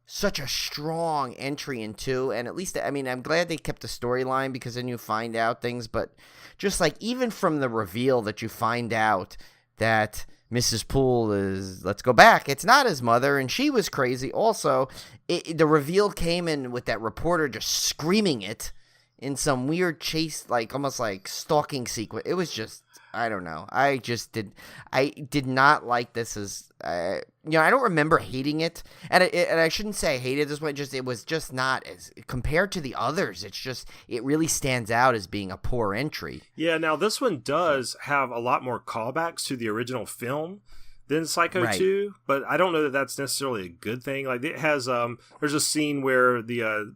such a strong entry into, and at least, I mean, I'm glad they kept the storyline, because then you find out things, but just like, even from the reveal that you find out that Mrs. Poole is, let's go back, it's not his mother, and she was crazy also, the reveal came in with that reporter just screaming it in some weird chase, like, almost like stalking sequence. It was just, I don't know. I did not like this as, I don't remember hating it, and I shouldn't say I hated this one. It was just not as, compared to the others. It's just, it really stands out as being a poor entry. Yeah. Now this one does have a lot more callbacks to the original film than Psycho 2, but I don't know that that's necessarily a good thing. Like, it has, there's a scene where the,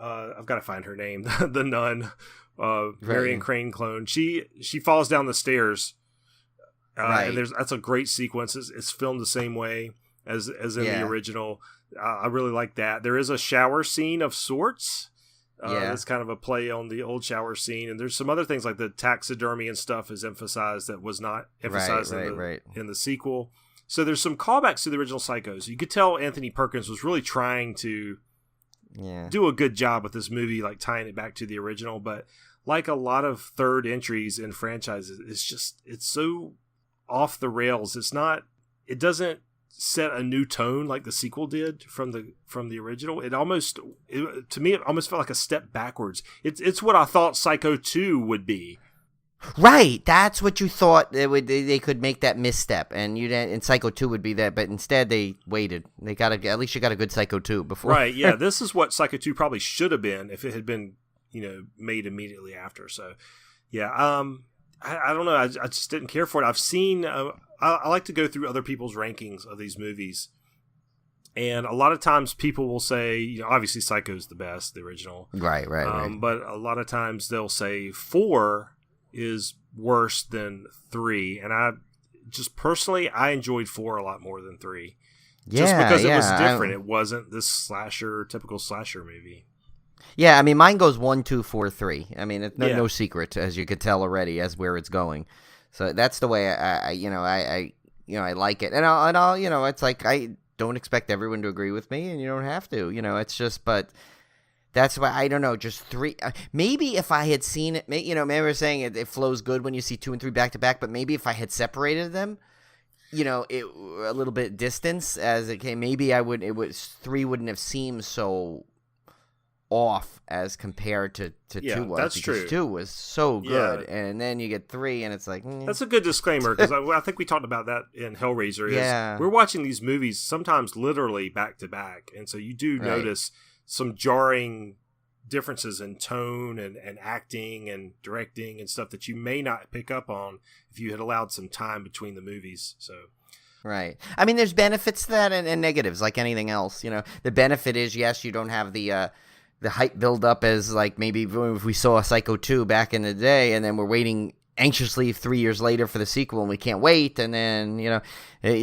I've got to find her name, the nun. Marion Crane clone. She falls down the stairs, and that's a great sequence. It's filmed the same way as in the original. I really like that. There is a shower scene of sorts. It's kind of a play on the old shower scene, and there's some other things like the taxidermy and stuff is emphasized that was not emphasized in the sequel. So there's some callbacks to the original Psychos. You could tell Anthony Perkins was really trying to do a good job with this movie, like tying it back to the original, but like a lot of third entries in franchises, it's so off the rails. It doesn't set a new tone like the sequel did from the original. To me, it almost felt like a step backwards. It's what I thought Psycho 2 would be. Right, that's what you thought they could make that misstep, and Psycho 2 would be that, but instead they waited. They at least you got a good Psycho 2 before. Right, yeah, this is what Psycho 2 probably should have been if it had been, made immediately after. So, yeah, I don't know. I just didn't care for it. I've seen. I like to go through other people's rankings of these movies, and a lot of times people will say, obviously Psycho's the best, the original. Right. But a lot of times they'll say 4 is worse than 3, and I just personally I enjoyed 4 a lot more than 3. Just because it was different. It wasn't this typical slasher movie. Yeah, I mean, mine goes 1, 2, 4, 3. I mean, it's no secret, as you could tell already, as where it's going. So that's the way I like it, and I'll it's like, I don't expect everyone to agree with me, and you don't have to. It's just, but that's why, I don't know, just 3. Maybe if I had seen it, maybe I was saying it flows good when you see 2 and 3 back to back, but maybe if I had separated them, a little bit distance as it came, maybe 3 wouldn't have seemed so off as compared to 2 was. That's because true. 2 was so good, and then you get 3, and it's like... That's a good disclaimer, because I think we talked about that in Hellraiser. We're watching these movies sometimes literally back to back, and so you do notice some jarring differences in tone and acting and directing and stuff that you may not pick up on if you had allowed some time between the movies. So right. I mean, there's benefits to that and negatives like anything else. You know, the benefit is, yes, you don't have the hype build up as like maybe if we saw Psycho 2 back in the day, and then we're waiting anxiously 3 years later for the sequel and we can't wait, and then you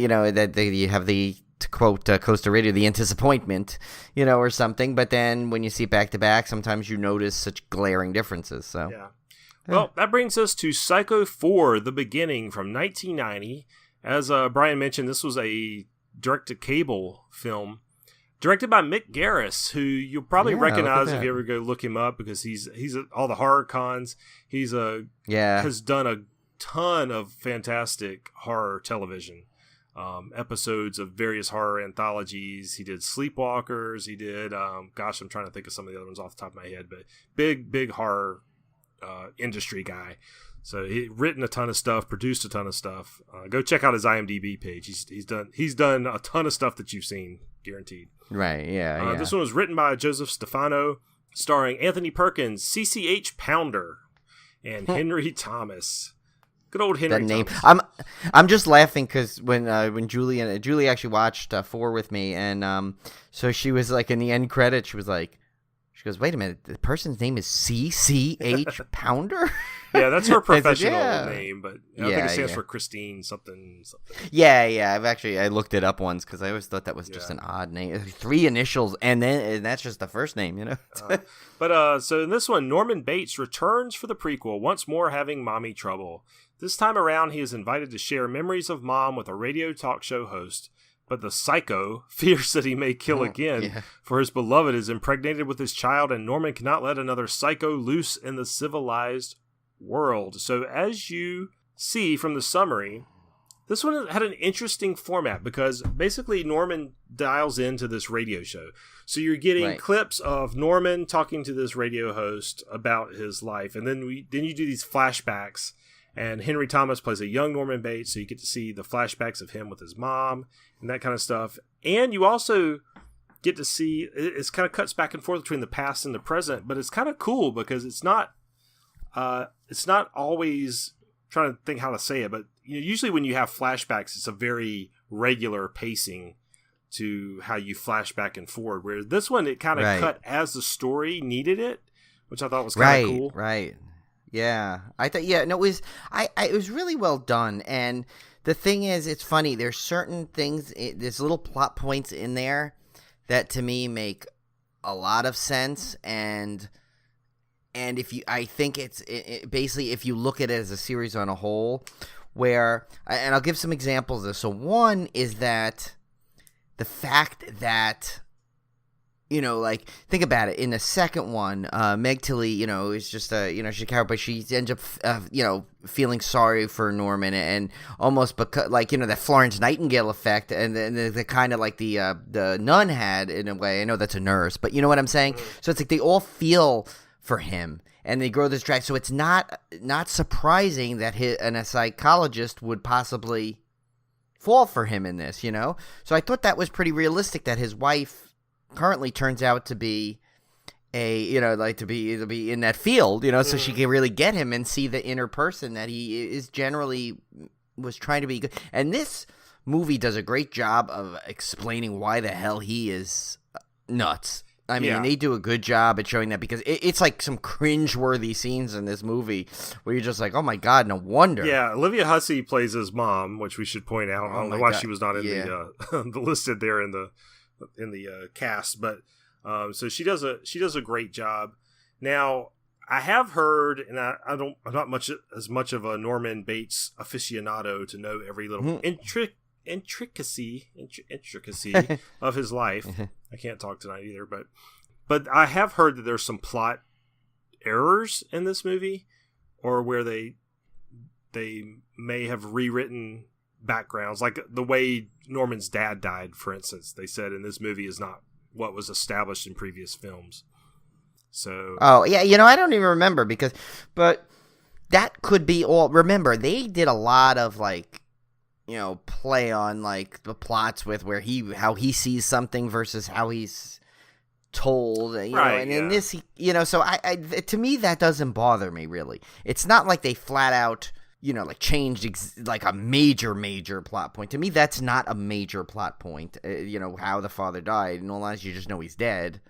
know that you have the, to quote Costa Radio, the disappointment, or something. But then when you see it back to back, sometimes you notice such glaring differences. So yeah. Well, that brings us to Psycho 4: The Beginning from 1990. As Brian mentioned, this was a direct-to-cable film directed by Mick Garris, who you'll probably recognize if you ever go look him up, because he's at all the horror cons. He's has done a ton of fantastic horror television. Episodes of various horror anthologies. He did Sleepwalkers. He did, I'm trying to think of some of the other ones off the top of my head, but big horror industry guy. So he's written a ton of stuff, produced a ton of stuff. Go check out his IMDb page. He's done a ton of stuff that you've seen, guaranteed. Right, yeah. This one was written by Joseph Stefano, starring Anthony Perkins, CCH Pounder, and Henry Thomas. Good old Henry Thomas. I'm just laughing because when Julie actually watched 4 with me, and so she was like in the end credits, she goes, wait a minute, the person's name is CCH Pounder? Yeah, that's her professional name, but I think it stands for Christine something. Yeah. I looked it up once because I always thought that was just an odd name. 3 initials, and that's just the first name, So in this one, Norman Bates returns for the prequel, once more having mommy trouble. This time around, he is invited to share memories of mom with a radio talk show host. But the psycho fears that he may kill again, for his beloved is impregnated with his child, and Norman cannot let another psycho loose in the civilized world. So as you see from the summary, this one had an interesting format because basically Norman dials into this radio show. So you're getting clips of Norman talking to this radio host about his life, and then you do these flashbacks. And Henry Thomas plays a young Norman Bates, so you get to see the flashbacks of him with his mom and that kind of stuff. And you also get to see, it's kind of cuts back and forth between the past and the present, but it's kind of cool because it's not always, trying to think how to say it, but usually when you have flashbacks, it's a very regular pacing to how you flash back and forward. Whereas this one, it kind of cut as the story needed it, which I thought was kind of cool. Right. Yeah, I thought. Yeah, no, it was really well done. And the thing is, it's funny. There's certain things. There's little plot points in there that to me make a lot of sense. And I think it's basically if you look at it as a series on a whole, where and I'll give some examples of this. So one is that the fact that, like, think about it. In the second one, Meg Tilly, is just she's a character, but she ends up, feeling sorry for Norman and almost because, like, that Florence Nightingale effect, and the kind of like the nun had in a way. I know that's a nurse, but you know what I'm saying. So it's like they all feel for him, and they grow this drag. So it's not surprising that a psychologist would possibly fall for him in this. So I thought that was pretty realistic that his wife currently turns out to be to be in that field, so she can really get him and see the inner person that he is generally was trying to be good. And this movie does a great job of explaining why the hell he is nuts. I mean, they do a good job at showing that because it's like some cringe-worthy scenes in this movie where you're just like, oh my God, no wonder. Yeah, Olivia Hussey plays his mom, which we should point out. I don't know why she was not in the listed there in the cast, but so she does a great job. Now, I have heard, and I'm not as much of a Norman Bates aficionado to know every little intricacy of his life. I can't talk tonight either, but I have heard that there's some plot errors in this movie, or where they may have rewritten backgrounds, like the way Norman's dad died, for instance. They said in this movie is not what was established in previous films. So I don't even remember but that could be all. Remember, they did a lot of play on like the plots with how he sees something versus how he's told, Right, and in this, so I to me that doesn't bother me really. It's not like they flat out, like changed like a major plot point. To me, that's not a major plot point. How the father died. In all honesty, you just know he's dead.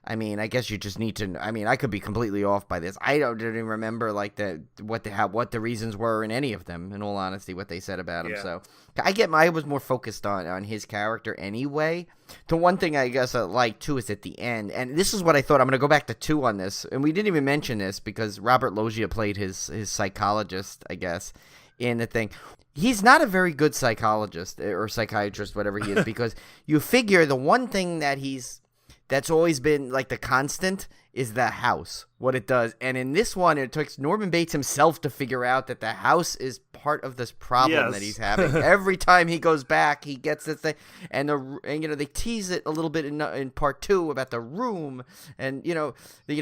I mean, I guess you just need to. I mean, I could be completely off by this. I didn't even remember like what the reasons were in any of them. In all honesty, what they said about him. Yeah. So I was more focused on his character anyway. The one thing I guess I like too is at the end, and this is what I thought. I'm going to go back to 2 on this, and we didn't even mention this because Robert Loggia played his psychologist, I guess, in the thing. He's not a very good psychologist or psychiatrist, whatever he is, because you figure the one thing that's always been like the constant is the house, what it does. And in this one, it takes Norman Bates himself to figure out that the house is part of this problem that he's having. Every time he goes back, he gets this thing. And they tease it a little bit in part 2 about the room. And,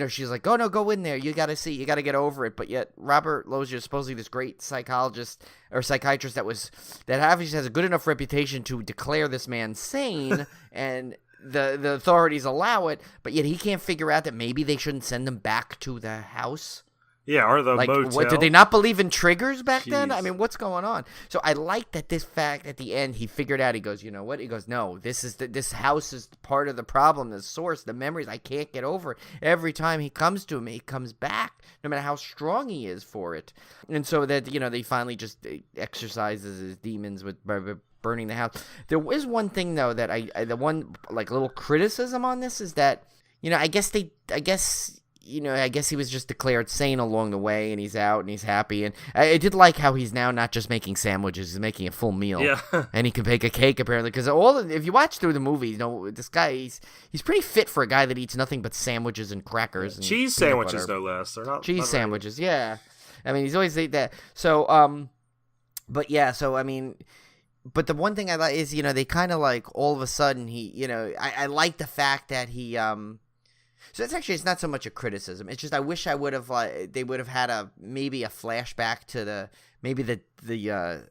she's like, oh, no, go in there. You got to see. You got to get over it. But yet Robert Loggia is supposedly this great psychologist or psychiatrist that obviously has a good enough reputation to declare this man sane and the authorities allow it, but yet he can't figure out that maybe they shouldn't send him back to the house. Yeah, or the motel. What, did they not believe in triggers back then? Jeez. I mean, what's going on? So I like that this fact at the end he figured out. He goes, you know what? He goes, no, this house is part of the problem, the source, the memories. I can't get over it. Every time he comes to him, he comes back, no matter how strong he is for it. And so that they finally just exercises his demons by burning the house. There was one thing though that the one like little criticism on this is that I guess he was just declared sane along the way, and he's out and he's happy. And I did like how he's now not just making sandwiches; he's making a full meal. Yeah, and he can bake a cake apparently. Because if you watch through the movie, this guy he's pretty fit for a guy that eats nothing but sandwiches and crackers and cheese sandwiches, no less. They're not cheese not sandwiches. Yeah, I mean he's always ate that. So but yeah, so I mean. But the one thing I like is, they kind of like all of a sudden I like the fact that he, so it's not so much a criticism. It's just I wish they would have had maybe a flashback to the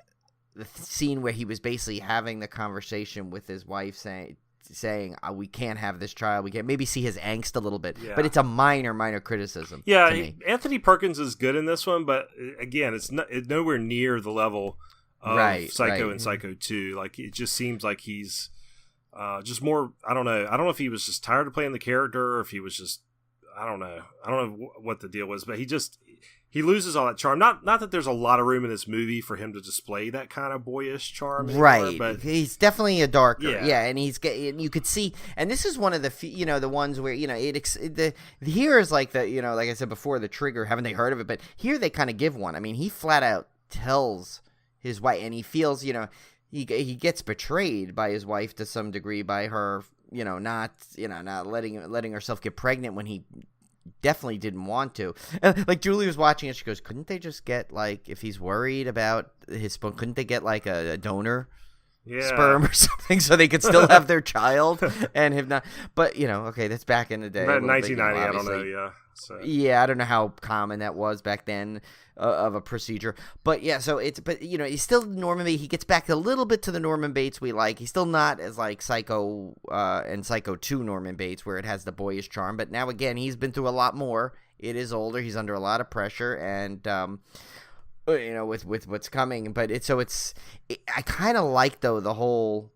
scene where he was basically having the conversation with his wife saying we can't have this child. We can't maybe see his angst a little bit, but it's a minor criticism. Yeah, Anthony Perkins is good in this one, but again, it's nowhere near the level of Psycho and Psycho 2. Like, it just seems like he's just more, I don't know if he was just tired of playing the character, or if he was just, I don't know what the deal was, but he loses all that charm. Not that there's a lot of room in this movie for him to display that kind of boyish charm anymore, right, but he's definitely a darker, and you could see, and this is one of the the ones where here is like like I said before, the trigger, haven't they heard of it? But here they kind of give one. I mean, he flat out tells his wife, and he feels, he gets betrayed by his wife to some degree, by her, not letting herself get pregnant when he definitely didn't want to. And, like, Julie was watching it, she goes, couldn't they just get, like, if he's worried about his sperm, couldn't they get like a donor sperm or something so they could still have their child and have not? But okay, that's back in the day. But in 1990, I don't know. Yeah, I don't know how common that was back then of a procedure. But yeah, so he's still Norman Bates. He gets back a little bit to the Norman Bates we like. He's still not as like Psycho and Psycho 2 Norman Bates, where it has the boyish charm. But now again, he's been through a lot more. It is older. He's under a lot of pressure, and with what's coming. But I kind of like though the whole.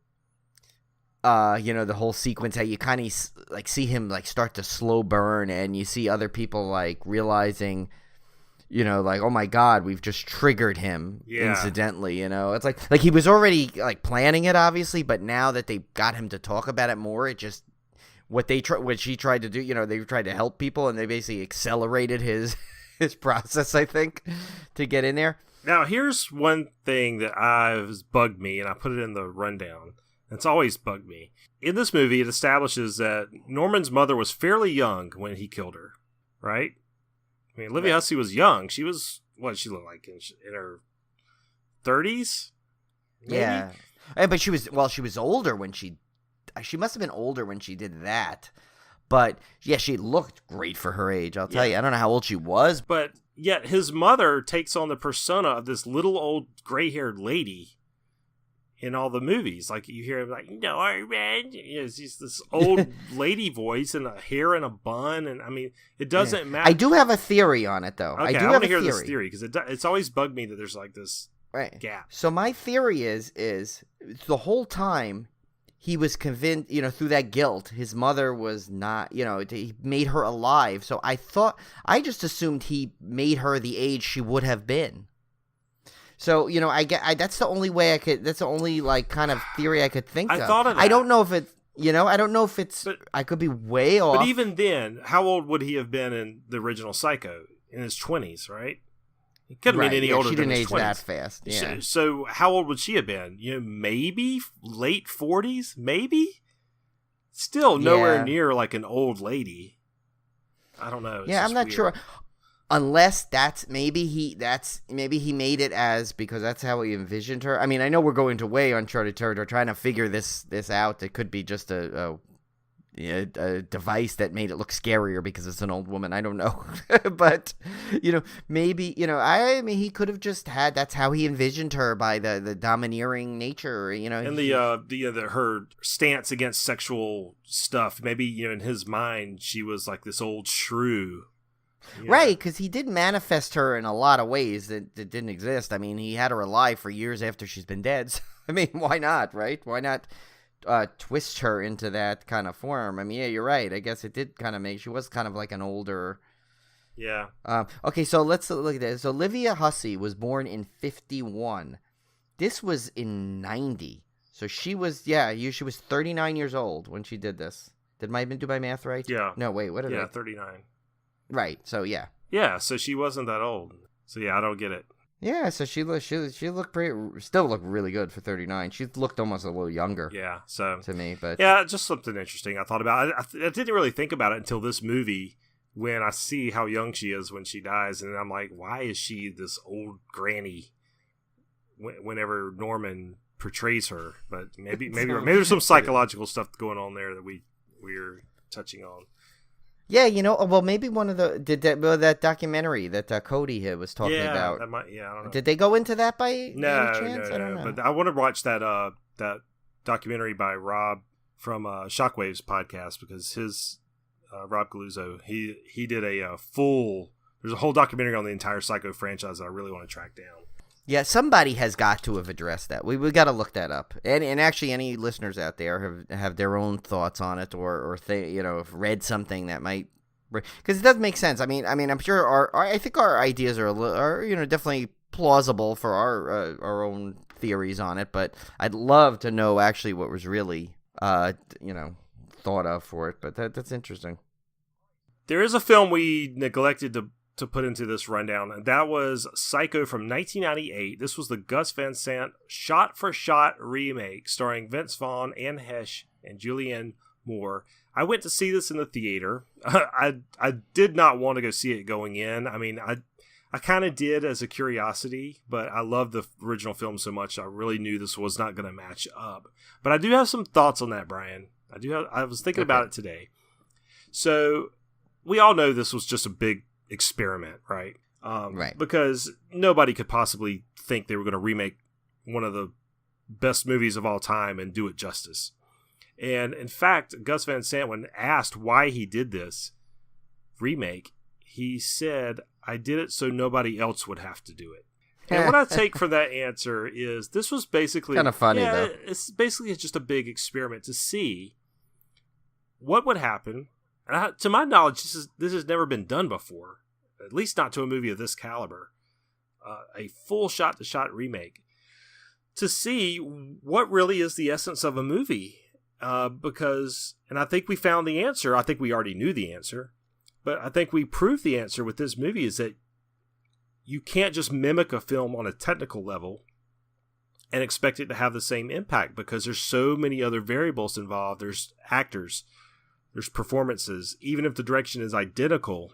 The whole sequence, how you kind of like see him like start to slow burn, and you see other people like realizing, like, oh my God, we've just triggered him incidentally. It's like he was already like planning it, obviously, but now that they got him to talk about it more, it just what she tried to do. They tried to help people, and they basically accelerated his process, I think, to get in there. Now, here's one thing that has bugged me, and I put it in the rundown. It's always bugged me. In this movie, it establishes that Norman's mother was fairly young when he killed her, right? I mean, Olivia Hussey was young. She was, what did she look like, in her 30s? Maybe? Yeah. But she was older when she must have been older when she did that. But, yeah, she looked great for her age, I'll tell you. I don't know how old she was. But yet his mother takes on the persona of this little old gray-haired lady. in all the movies. Like you hear him like, Norman. It's just this old lady voice and a hair in a bun, and I mean, it doesn't matter. I do have a theory on it, though. Okay, I want to hear this theory because it's always bugged me that there's like this gap. So my theory is the whole time he was convinced, through that guilt, his mother was not, he made her alive. So I just assumed he made her the age she would have been. So, that's the only way that's the only, like, kind of theory I could think of. I thought of that. I don't know if it's, I could be way off. But even then, how old would he have been in the original Psycho? In his 20s, right? He couldn't have been any older than his 20s. She didn't age that fast, yeah. So how old would she have been? Maybe late 40s? Maybe? Still nowhere near, like, an old lady. I don't know. I'm not sure. Unless maybe he made it as because that's how he envisioned her. I mean, I know we're going to way uncharted territory trying to figure this out. It could be just a device that made it look scarier because it's an old woman. I don't know, but maybe I mean he could have just had. That's how he envisioned her by the domineering nature. And the her stance against sexual stuff. Maybe in his mind she was like this old shrew. Yeah. Right, because he did manifest her in a lot of ways that didn't exist. I mean, he had her alive for years after she's been dead. So, I mean, why not, right? Why not twist her into that kind of form? I mean, yeah, you're right. I guess it did kind of she was kind of like an older... Yeah. Okay, so let's look at this. So Olivia Hussey was born in 1951. This was in 1990. So she was, she was 39 years old when she did this. Did I do my math right? Yeah. No, wait, what did I... 39. Right, so yeah. Yeah, so she wasn't that old. So yeah, I don't get it. Yeah, so she looked still looked really good for 39. She looked almost a little younger. Yeah, so to me, but yeah, just something interesting I thought about. I didn't really think about it until this movie when I see how young she is when she dies, and I'm like, why is she this old granny? Whenever Norman portrays her, but maybe there's some psychological stuff going on there that we're touching on. Yeah, well, maybe one of that documentary that Cody was talking about. That might, I don't know. Did they go into that by any chance? No, I don't know. But I want to watch that documentary by Rob from Shockwave's podcast because his Rob Galuzzo, he did a full. There's a whole documentary on the entire Psycho franchise that I really want to track down. Yeah, somebody has got to have addressed that. We got to look that up. And actually, any listeners out there have their own thoughts on it, or have read something that might, because it does make sense. I mean, I'm sure I think our ideas are definitely plausible for our own theories on it. But I'd love to know actually what was really thought of for it. But that's interesting. There is a film we neglected to put into this rundown, and that was Psycho from 1998. This was the Gus Van Sant shot-for-shot remake starring Vince Vaughn, Anne Heche, and Julianne Moore. I went to see this in the theater. I did not want to go see it going in. I mean, I kind of did as a curiosity, but I love the original film so much I really knew this was not going to match up. But I do have some thoughts on that, Brian. I was thinking about it today. So we all know this was just a big experiment, right? Right. Because nobody could possibly think they were going to remake one of the best movies of all time and do it justice. And in fact, Gus Van Sant, when asked why he did this remake, he said, "I did it so nobody else would have to do it." And what I take from that answer is this was basically kind of funny, though. It's basically just a big experiment to see what would happen. And to my knowledge, this has never been done before, at least not to a movie of this caliber. A full shot-to-shot remake to see what really is the essence of a movie. Because, and I think we found the answer. I think we already knew the answer, but I think we proved the answer with this movie is that you can't just mimic a film on a technical level and expect it to have the same impact because there's so many other variables involved. There's actors. There's performances, even if the direction is identical.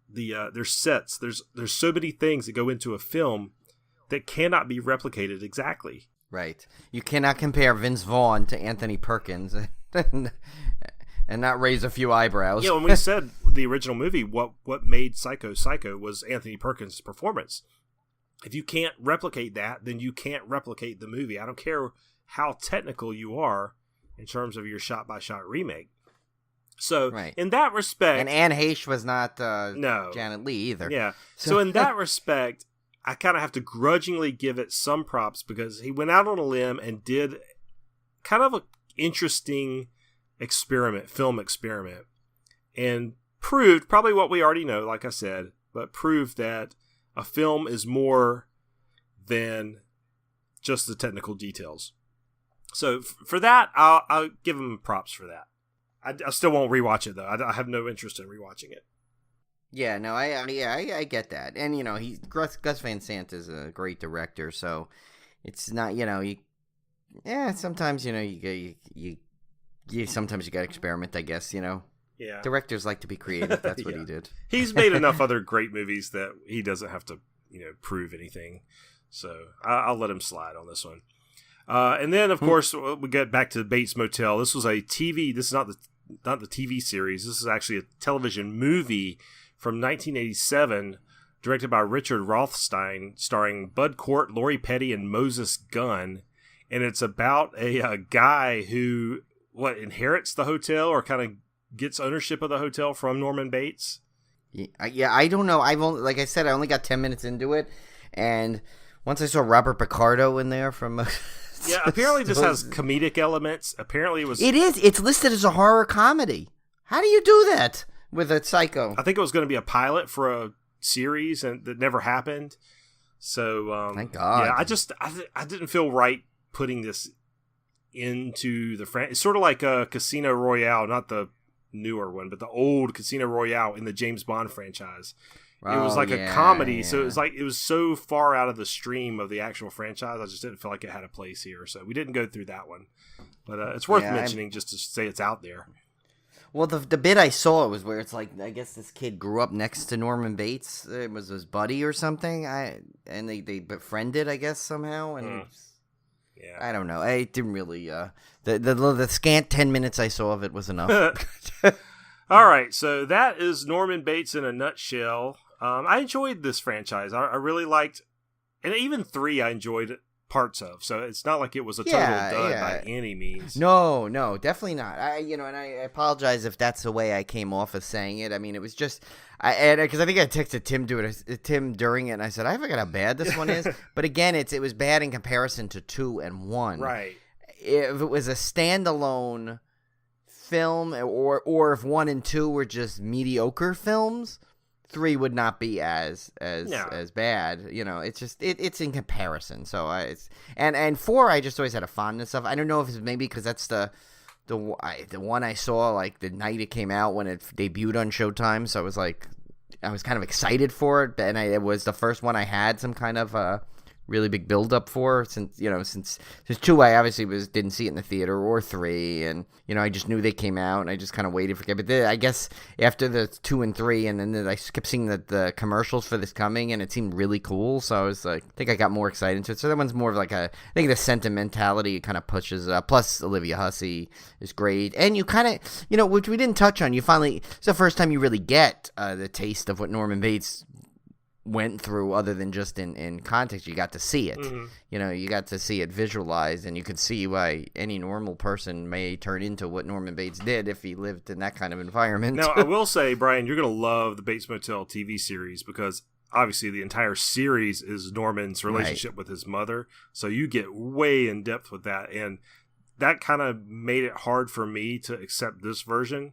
There's sets. There's so many things that go into a film that cannot be replicated exactly. Right. You cannot compare Vince Vaughn to Anthony Perkins and not raise a few eyebrows. Yeah, when we said the original movie, what made Psycho was Anthony Perkins' performance. if you can't replicate that, then you can't replicate the movie. I don't care how technical you are in terms of your shot-by-shot remake. So, in that respect... And Anne Heche was not no. Janet Leigh either. Yeah. So in that respect, I kind of have to grudgingly give it some props because he went out on a limb and did kind of an interesting film experiment, and proved probably what we already know, like I said, but proved that a film is more than just the technical details. So for that, I'll give him props for that. I still won't rewatch it though. I have no interest in rewatching it. Yeah, no, I get that, and Gus Van Sant is a great director, so it's not sometimes you sometimes you got to experiment, I guess. Yeah, directors like to be creative. That's what he did. He's made enough other great movies that he doesn't have to prove anything. So I'll let him slide on this one. And then of course we get back to Bates Motel. This was a TV. This is not the TV series. This is actually a television movie from 1987, directed by Richard Rothstein, starring Bud Cort, Lori Petty, and Moses Gunn. And it's about a guy who inherits the hotel or kind of gets ownership of the hotel from Norman Bates. Yeah, I don't know. Like I said, I only got 10 minutes into it, and once I saw Robert Picardo in there from. Yeah, apparently this has comedic elements. Apparently it was. It is. It's listed as a horror comedy. How do you do that with a Psycho? I think it was going to be a pilot for a series, and that never happened. So thank God. Yeah, I didn't feel right putting this into the franchise. It's sort of like a Casino Royale, not the newer one, but the old Casino Royale in the James Bond franchise. It was like a comedy, so it was so far out of the stream of the actual franchise. I just didn't feel like it had a place here, so we didn't go through that one. But it's worth mentioning just to say it's out there. Well, the bit I saw was where it's like, I guess this kid grew up next to Norman Bates. It was his buddy or something. And they befriended, I guess, somehow. And yeah, I don't know. I didn't really. The scant 10 minutes I saw of it was enough. All right, so that is Norman Bates in a nutshell. I enjoyed this franchise. I really liked, and even 3 I enjoyed parts of. So it's not like it was a total dud by any means. No, definitely not. And I apologize if that's the way I came off as saying it. I mean, it was just, because I think I texted Tim during it, and I said, I forgot how bad this one is. But again, it was bad in comparison to 2 and 1. Right. If it was a standalone film, or if 1 and 2 were just mediocre films, 3 would not be as bad. It's just it's in comparison. So and 4 I just always had a fondness of. I don't know if it's maybe because that's the one I saw like the night it came out when it debuted on Showtime. So I was kind of excited for it, and it was the first one I had some kind of really big build up for since 2 I obviously didn't see it in the theater, or 3, and I just knew they came out and I just kind of waited for it. But I guess after the 2 and 3, and then I kept seeing the commercials for this coming, and it seemed really cool, so I was like, I think I got more excited into it. So that one's more of like I think the sentimentality kind of pushes plus Olivia Hussey is great, and you kind of which we didn't touch on, it's the first time you really get the taste of what Norman Bates went through, other than just in context. You got to see it. Mm-hmm. You got to see it visualized, and you could see why any normal person may turn into what Norman Bates did if he lived in that kind of environment. Now, I will say, Brian, you're going to love the Bates Motel TV series, because obviously the entire series is Norman's relationship with his mother, so you get way in depth with that, and that kind of made it hard for me to accept this version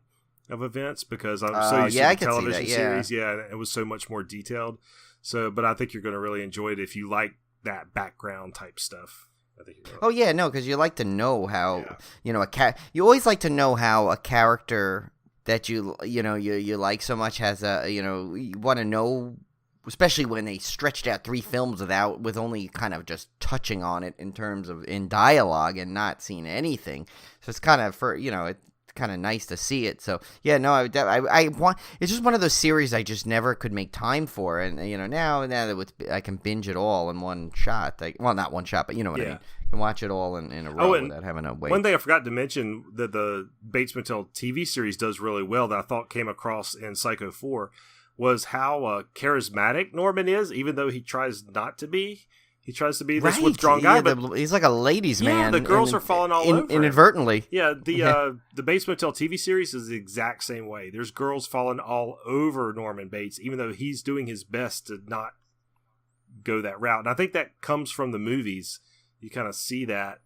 of events, because I'm so used to the television series. Yeah, and it was so much more detailed. So, but I think you're going to really enjoy it if you like that background type stuff. I think because you like to know how you always like to know how a character that you like so much has you want to know, especially when they stretched out 3 films with only kind of just touching on it in terms of in dialogue and not seeing anything. So it's kind of kind of nice to see it. So I want. It's just one of those series I just never could make time for, and now that I can binge it all in one shot. Not one shot, but you know what I mean. I can watch it all in a row without having to wait. One thing I forgot to mention that the Bates Motel TV series does really well that I thought came across in Psycho 4 was how charismatic Norman is, even though he tries not to be. He tries to be this withdrawn guy, but he's like a ladies' man. the girls are falling all over him. Inadvertently. Yeah, the Bates Motel TV series is the exact same way. There's girls falling all over Norman Bates, even though he's doing his best to not go that route. And I think that comes from the movies. You kind of see that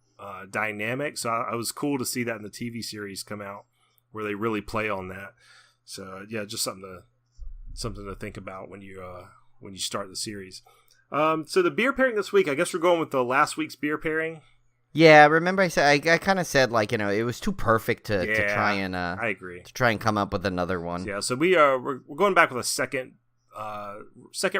dynamic. So I was cool to see that in the TV series come out, where they really play on that. So yeah, just something to think about when you start the series. So the beer pairing this week, I guess we're going with the last week's beer pairing. Yeah, remember I said I kind of said like it was too perfect to try and I agree to try and come up with another one. Yeah, so we're going back with a second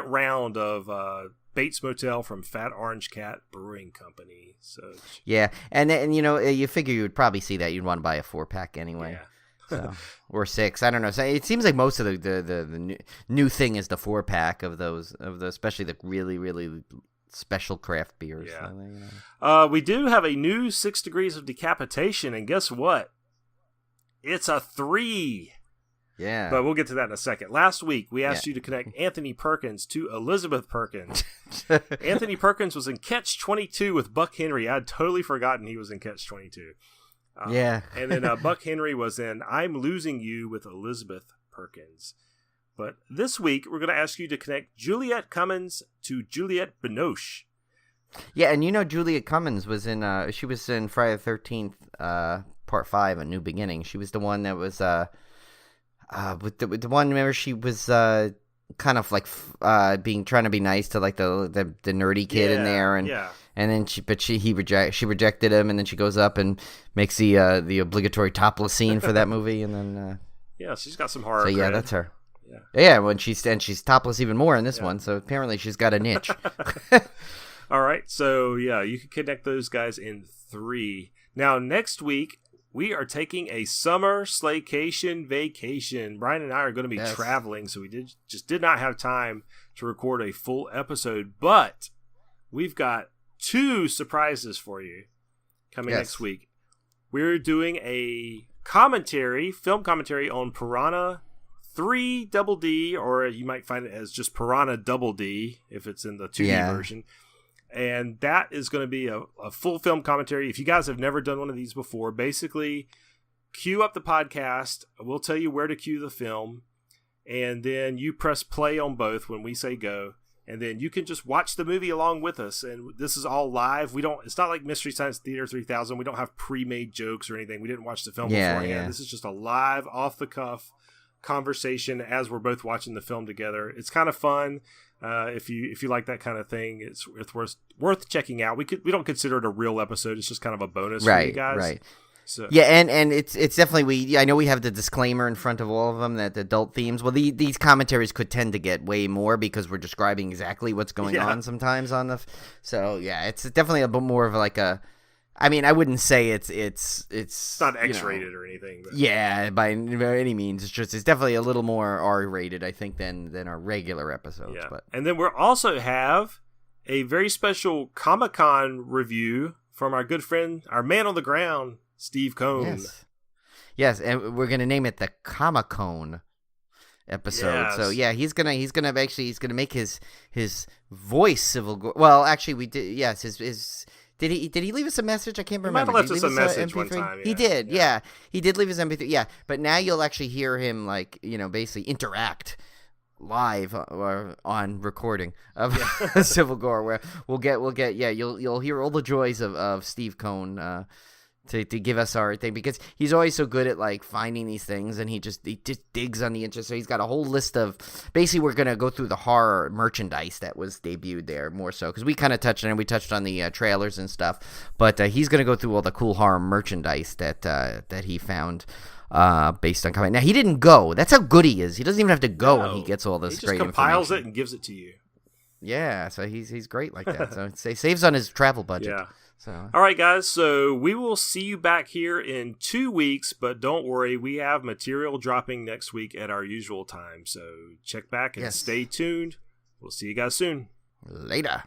round of Bates Motel from Fat Orange Cat Brewing Company. So yeah, and you figure you would probably see that you'd want to buy a 4-pack anyway. Yeah. So, or 6, I don't know. So it seems like most of the new thing is the 4-pack of those especially the really really special craft beers. Yeah. We do have a new 6 Degrees of Decapitation, and guess what? It's a 3. Yeah. But we'll get to that in a second. Last week, we asked you to connect Anthony Perkins to Elizabeth Perkins. Anthony Perkins was in Catch 22 with Buck Henry. I'd totally forgotten he was in Catch 22. Yeah. And then Buck Henry was in I'm Losing You with Elizabeth Perkins. But this week, we're going to ask you to connect Juliette Cummins to Juliette Binoche. Yeah, and Juliette Cummins was in she was in Friday the 13th Part 5, A New Beginning. She was the one that was with the one, remember she was kind of like trying to be nice to like the nerdy kid in there, and then she rejected him, and then she goes up and makes the obligatory topless scene for that movie, and then she's got some horror. So credit. that's her. Yeah, when she's topless even more in this one, so apparently she's got a niche. All right, so you can connect those guys in 3. Now next week we are taking a summer slaycation vacation. Brian and I are going to be traveling, so we did not have time to record a full episode, but we've got 2 surprises for you coming next week. We're doing a film commentary on Piranha 3 Double D, or you might find it as just Piranha Double D if it's in the 2D version. And that is going to be a full film commentary. If you guys have never done one of these before, basically queue up the podcast. We'll tell you where to cue the film, and then you press play on both when we say go, and then you can just watch the movie along with us. And this is all live. It's not like Mystery Science Theater 3000. We don't have pre-made jokes or anything. We didn't watch the film beforehand. Yeah. This is just a live, off the cuff conversation as we're both watching the film together. It's kind of fun. If you like that kind of thing, it's worth checking out. We don't consider it a real episode. It's just kind of a bonus for you guys. Right. So. Yeah, and it's definitely I know we have the disclaimer in front of all of them that the adult themes. Well, these commentaries could tend to get way more because we're describing exactly what's going on sometimes on the. So yeah, it's definitely a bit more of like a. I mean, I wouldn't say it's not X-rated or anything. But. Yeah, by any means. It's definitely a little more R-rated, I think, than our regular episodes. Yeah. But. And then we'll also have a very special Comic-Con review from our good friend, our man on the ground, Steve Cohn. Yes, and we're gonna name it the Comic-Con episode. Yes. So yeah, he's gonna make his voice Civil Gore. Well, actually, we did. Yes, his. Did he leave us a message? I can't remember. He might have left us a message one time. Yeah. He did, yeah. He did leave his MP3, yeah. But now you'll actually hear him, like, basically interact live on recording of Civil Gore, where we'll get you'll hear all the joys of Steve Cohn to give us our thing, because he's always so good at like finding these things, and he just digs on the interest. So he's got a whole list of, basically we're gonna go through the horror merchandise that was debuted there more so, because we kind of touched on it. We touched on the trailers and stuff, but he's gonna go through all the cool horror merchandise that he found based on coming. Now he didn't go. That's how good he is. He doesn't even have to go when he gets all this great information. He just compiles it and gives it to you. Yeah, so he's great like that. So it saves on his travel budget. Yeah. So. All right, guys. So we will see you back here in 2 weeks, but don't worry, we have material dropping next week at our usual time. So check back and stay tuned. We'll see you guys soon. Later.